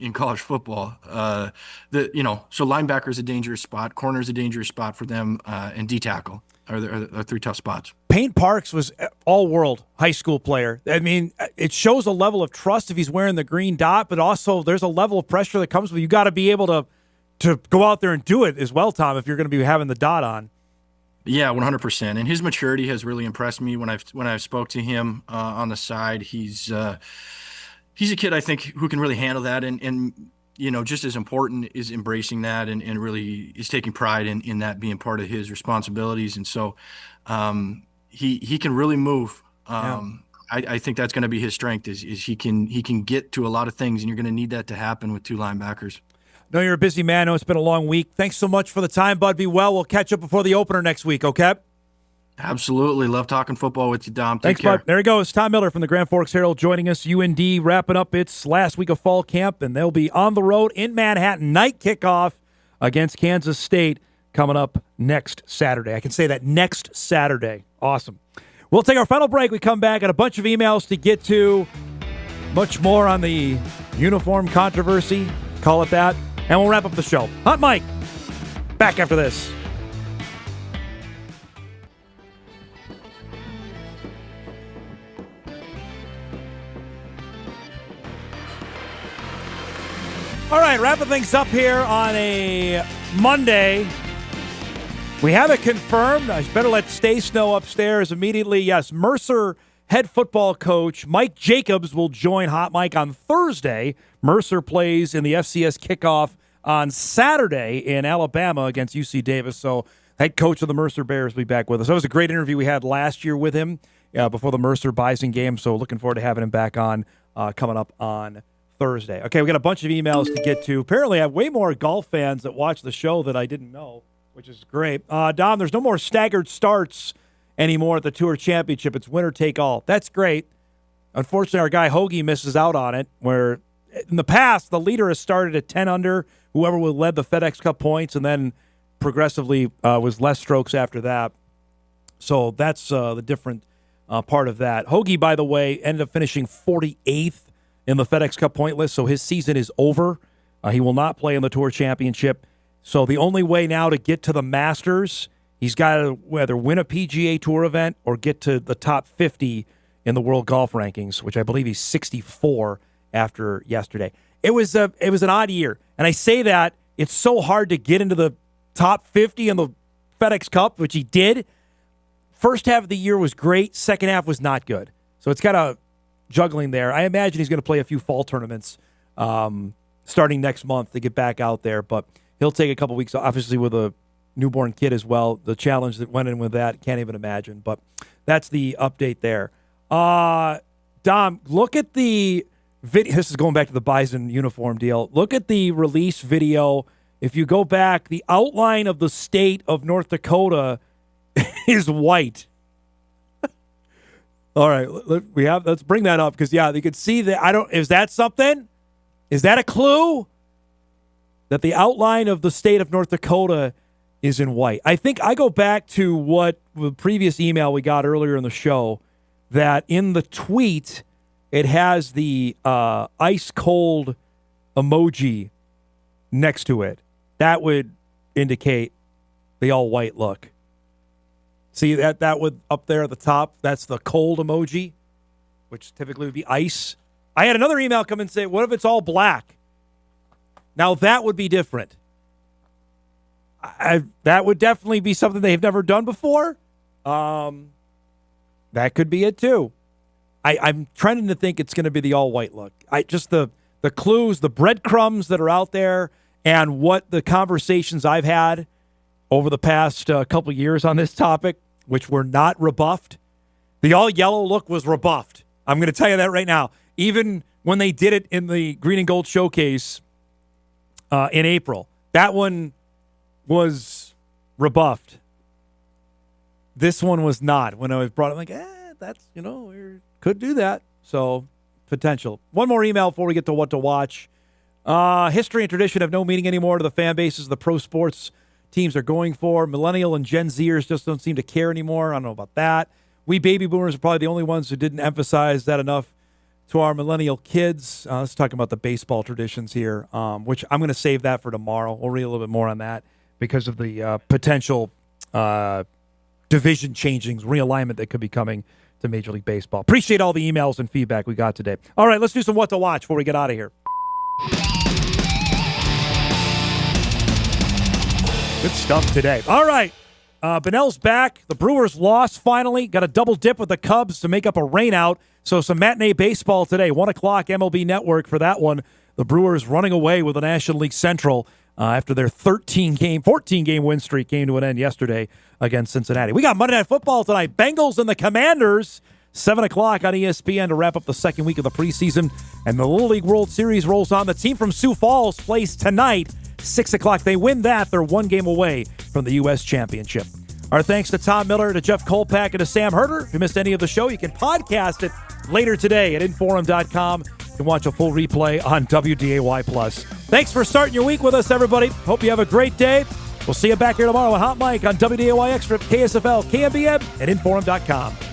in college football. So linebacker is a dangerous spot, corner is a dangerous spot for them, and D tackle are 3 tough spots. Payne Parks was all-world high school player. I mean, it shows a level of trust if he's wearing the green dot, but also there's a level of pressure that comes with you got to be able to go out there and do it as well, Tom, if you're going to be having the dot on. Yeah, 100%. And his maturity has really impressed me when I've spoke to him on the side. He's a kid, I think, who can really handle that. And just as important is embracing that and really is taking pride in that being part of his responsibilities. And so he can really move. I think that's going to be his strength is he can get to a lot of things, and you're going to need that to happen with two linebackers. No, you're a busy man. I know it's been a long week. Thanks so much for the time, bud. Be well. We'll catch up before the opener next week, okay? Absolutely. Love talking football with you, Dom. Thanks, care. bud. There he goes. Tom Miller from the Grand Forks Herald joining us. UND wrapping up its last week of fall camp, and they'll be on the road in Manhattan. Night kickoff against Kansas State coming up next Saturday. I can say that, next Saturday. Awesome. We'll take our final break. We come back, got a bunch of emails to get to. Much more on the uniform controversy, call it that. And we'll wrap up the show. Hot Mike, back after this. All right, wrapping things up here on a Monday. We have it confirmed. I better let Stace know upstairs immediately. Yes, Mercer head football coach Mike Jacobs will join Hot Mike on Thursday. Mercer plays in the FCS kickoff on Saturday in Alabama against UC Davis. So head coach of the Mercer Bears will be back with us. That was a great interview we had last year with him before the Mercer Bison game. So looking forward to having him back on coming up on Thursday. Okay, we got a bunch of emails to get to. Apparently I have way more golf fans that watch the show that I didn't know, which is great. Dom, there's no more staggered starts anymore at the Tour Championship. It's winner take all. That's great. Unfortunately, our guy Hoagie misses out on it, where in the past, the leader has started at 10 under, whoever led the FedEx Cup points, and then progressively was less strokes after that. So that's the different part of that. Hoagie, by the way, ended up finishing 48th in the FedEx Cup point list, so his season is over. He will not play in the Tour Championship. So the only way now to get to the Masters, he's got to whether win a PGA Tour event or get to the top 50 in the world golf rankings, which I believe he's 64 after yesterday. It was an odd year, and I say that it's so hard to get into the top 50 in the FedEx Cup, which he did. First half of the year was great. Second half was not good. So it's kind of juggling there. I imagine he's going to play a few fall tournaments starting next month to get back out there, but he'll take a couple weeks, obviously with a newborn kid as well. The challenge that went in with that, can't even imagine, but that's the update there. Dom, look at the video. This is going back to the Bison uniform deal. Look at the release video. If you go back, the outline of the state of North Dakota is white. All right, let's bring that up because you can see that. Is that something? Is that a clue that the outline of the state of North Dakota is in white? I think I go back to what the previous email we got earlier in the show, that in the tweet it has the ice cold emoji next to it. That would indicate the all white look. See that would up there at the top, that's the cold emoji, which typically would be ice. I had another email come and say, what if it's all black? Now that would be different. That would definitely be something they've never done before. That could be it too. I'm trying to think it's going to be the all white look. Just the clues, the breadcrumbs that are out there, and what the conversations I've had over the past couple of years on this topic, which were not rebuffed. The all-yellow look was rebuffed. I'm going to tell you that right now. Even when they did it in the Green and Gold Showcase in April, that one was rebuffed. This one was not. When I was brought up, I'm like, that's, we could do that. So, potential. One more email before we get to what to watch. History and tradition have no meaning anymore to the fan bases of the pro sports teams are going for. Millennial and Gen Zers just don't seem to care anymore. I don't know about that. We baby boomers are probably the only ones who didn't emphasize that enough to our millennial kids. Let's talk about the baseball traditions here, which I'm going to save that for tomorrow. We'll read a little bit more on that because of the potential division changings, realignment that could be coming to Major League Baseball. Appreciate all the emails and feedback we got today. All right, let's do some what to watch before we get out of here. Good stuff today. All right. Benell's back. The Brewers lost finally. Got a double dip with the Cubs to make up a rainout. So some matinee baseball today. 1 o'clock MLB Network for that one. The Brewers running away with the National League Central after their 14-game win streak came to an end yesterday against Cincinnati. We got Monday Night Football tonight. Bengals and the Commanders. 7 o'clock on ESPN to wrap up the second week of the preseason. And the Little League World Series rolls on. The team from Sioux Falls plays tonight, 6 o'clock. They win that, they're one game away from the U.S. Championship. Our thanks to Tom Miller, to Jeff Kolpack, and to Sam Herder. If you missed any of the show, you can podcast it later today at Inforum.com. You can watch a full replay on WDAY+. Thanks for starting your week with us, everybody. Hope you have a great day. We'll see you back here tomorrow on Hot Mike on WDAY Extra, KSFL, KMBM, and Inforum.com.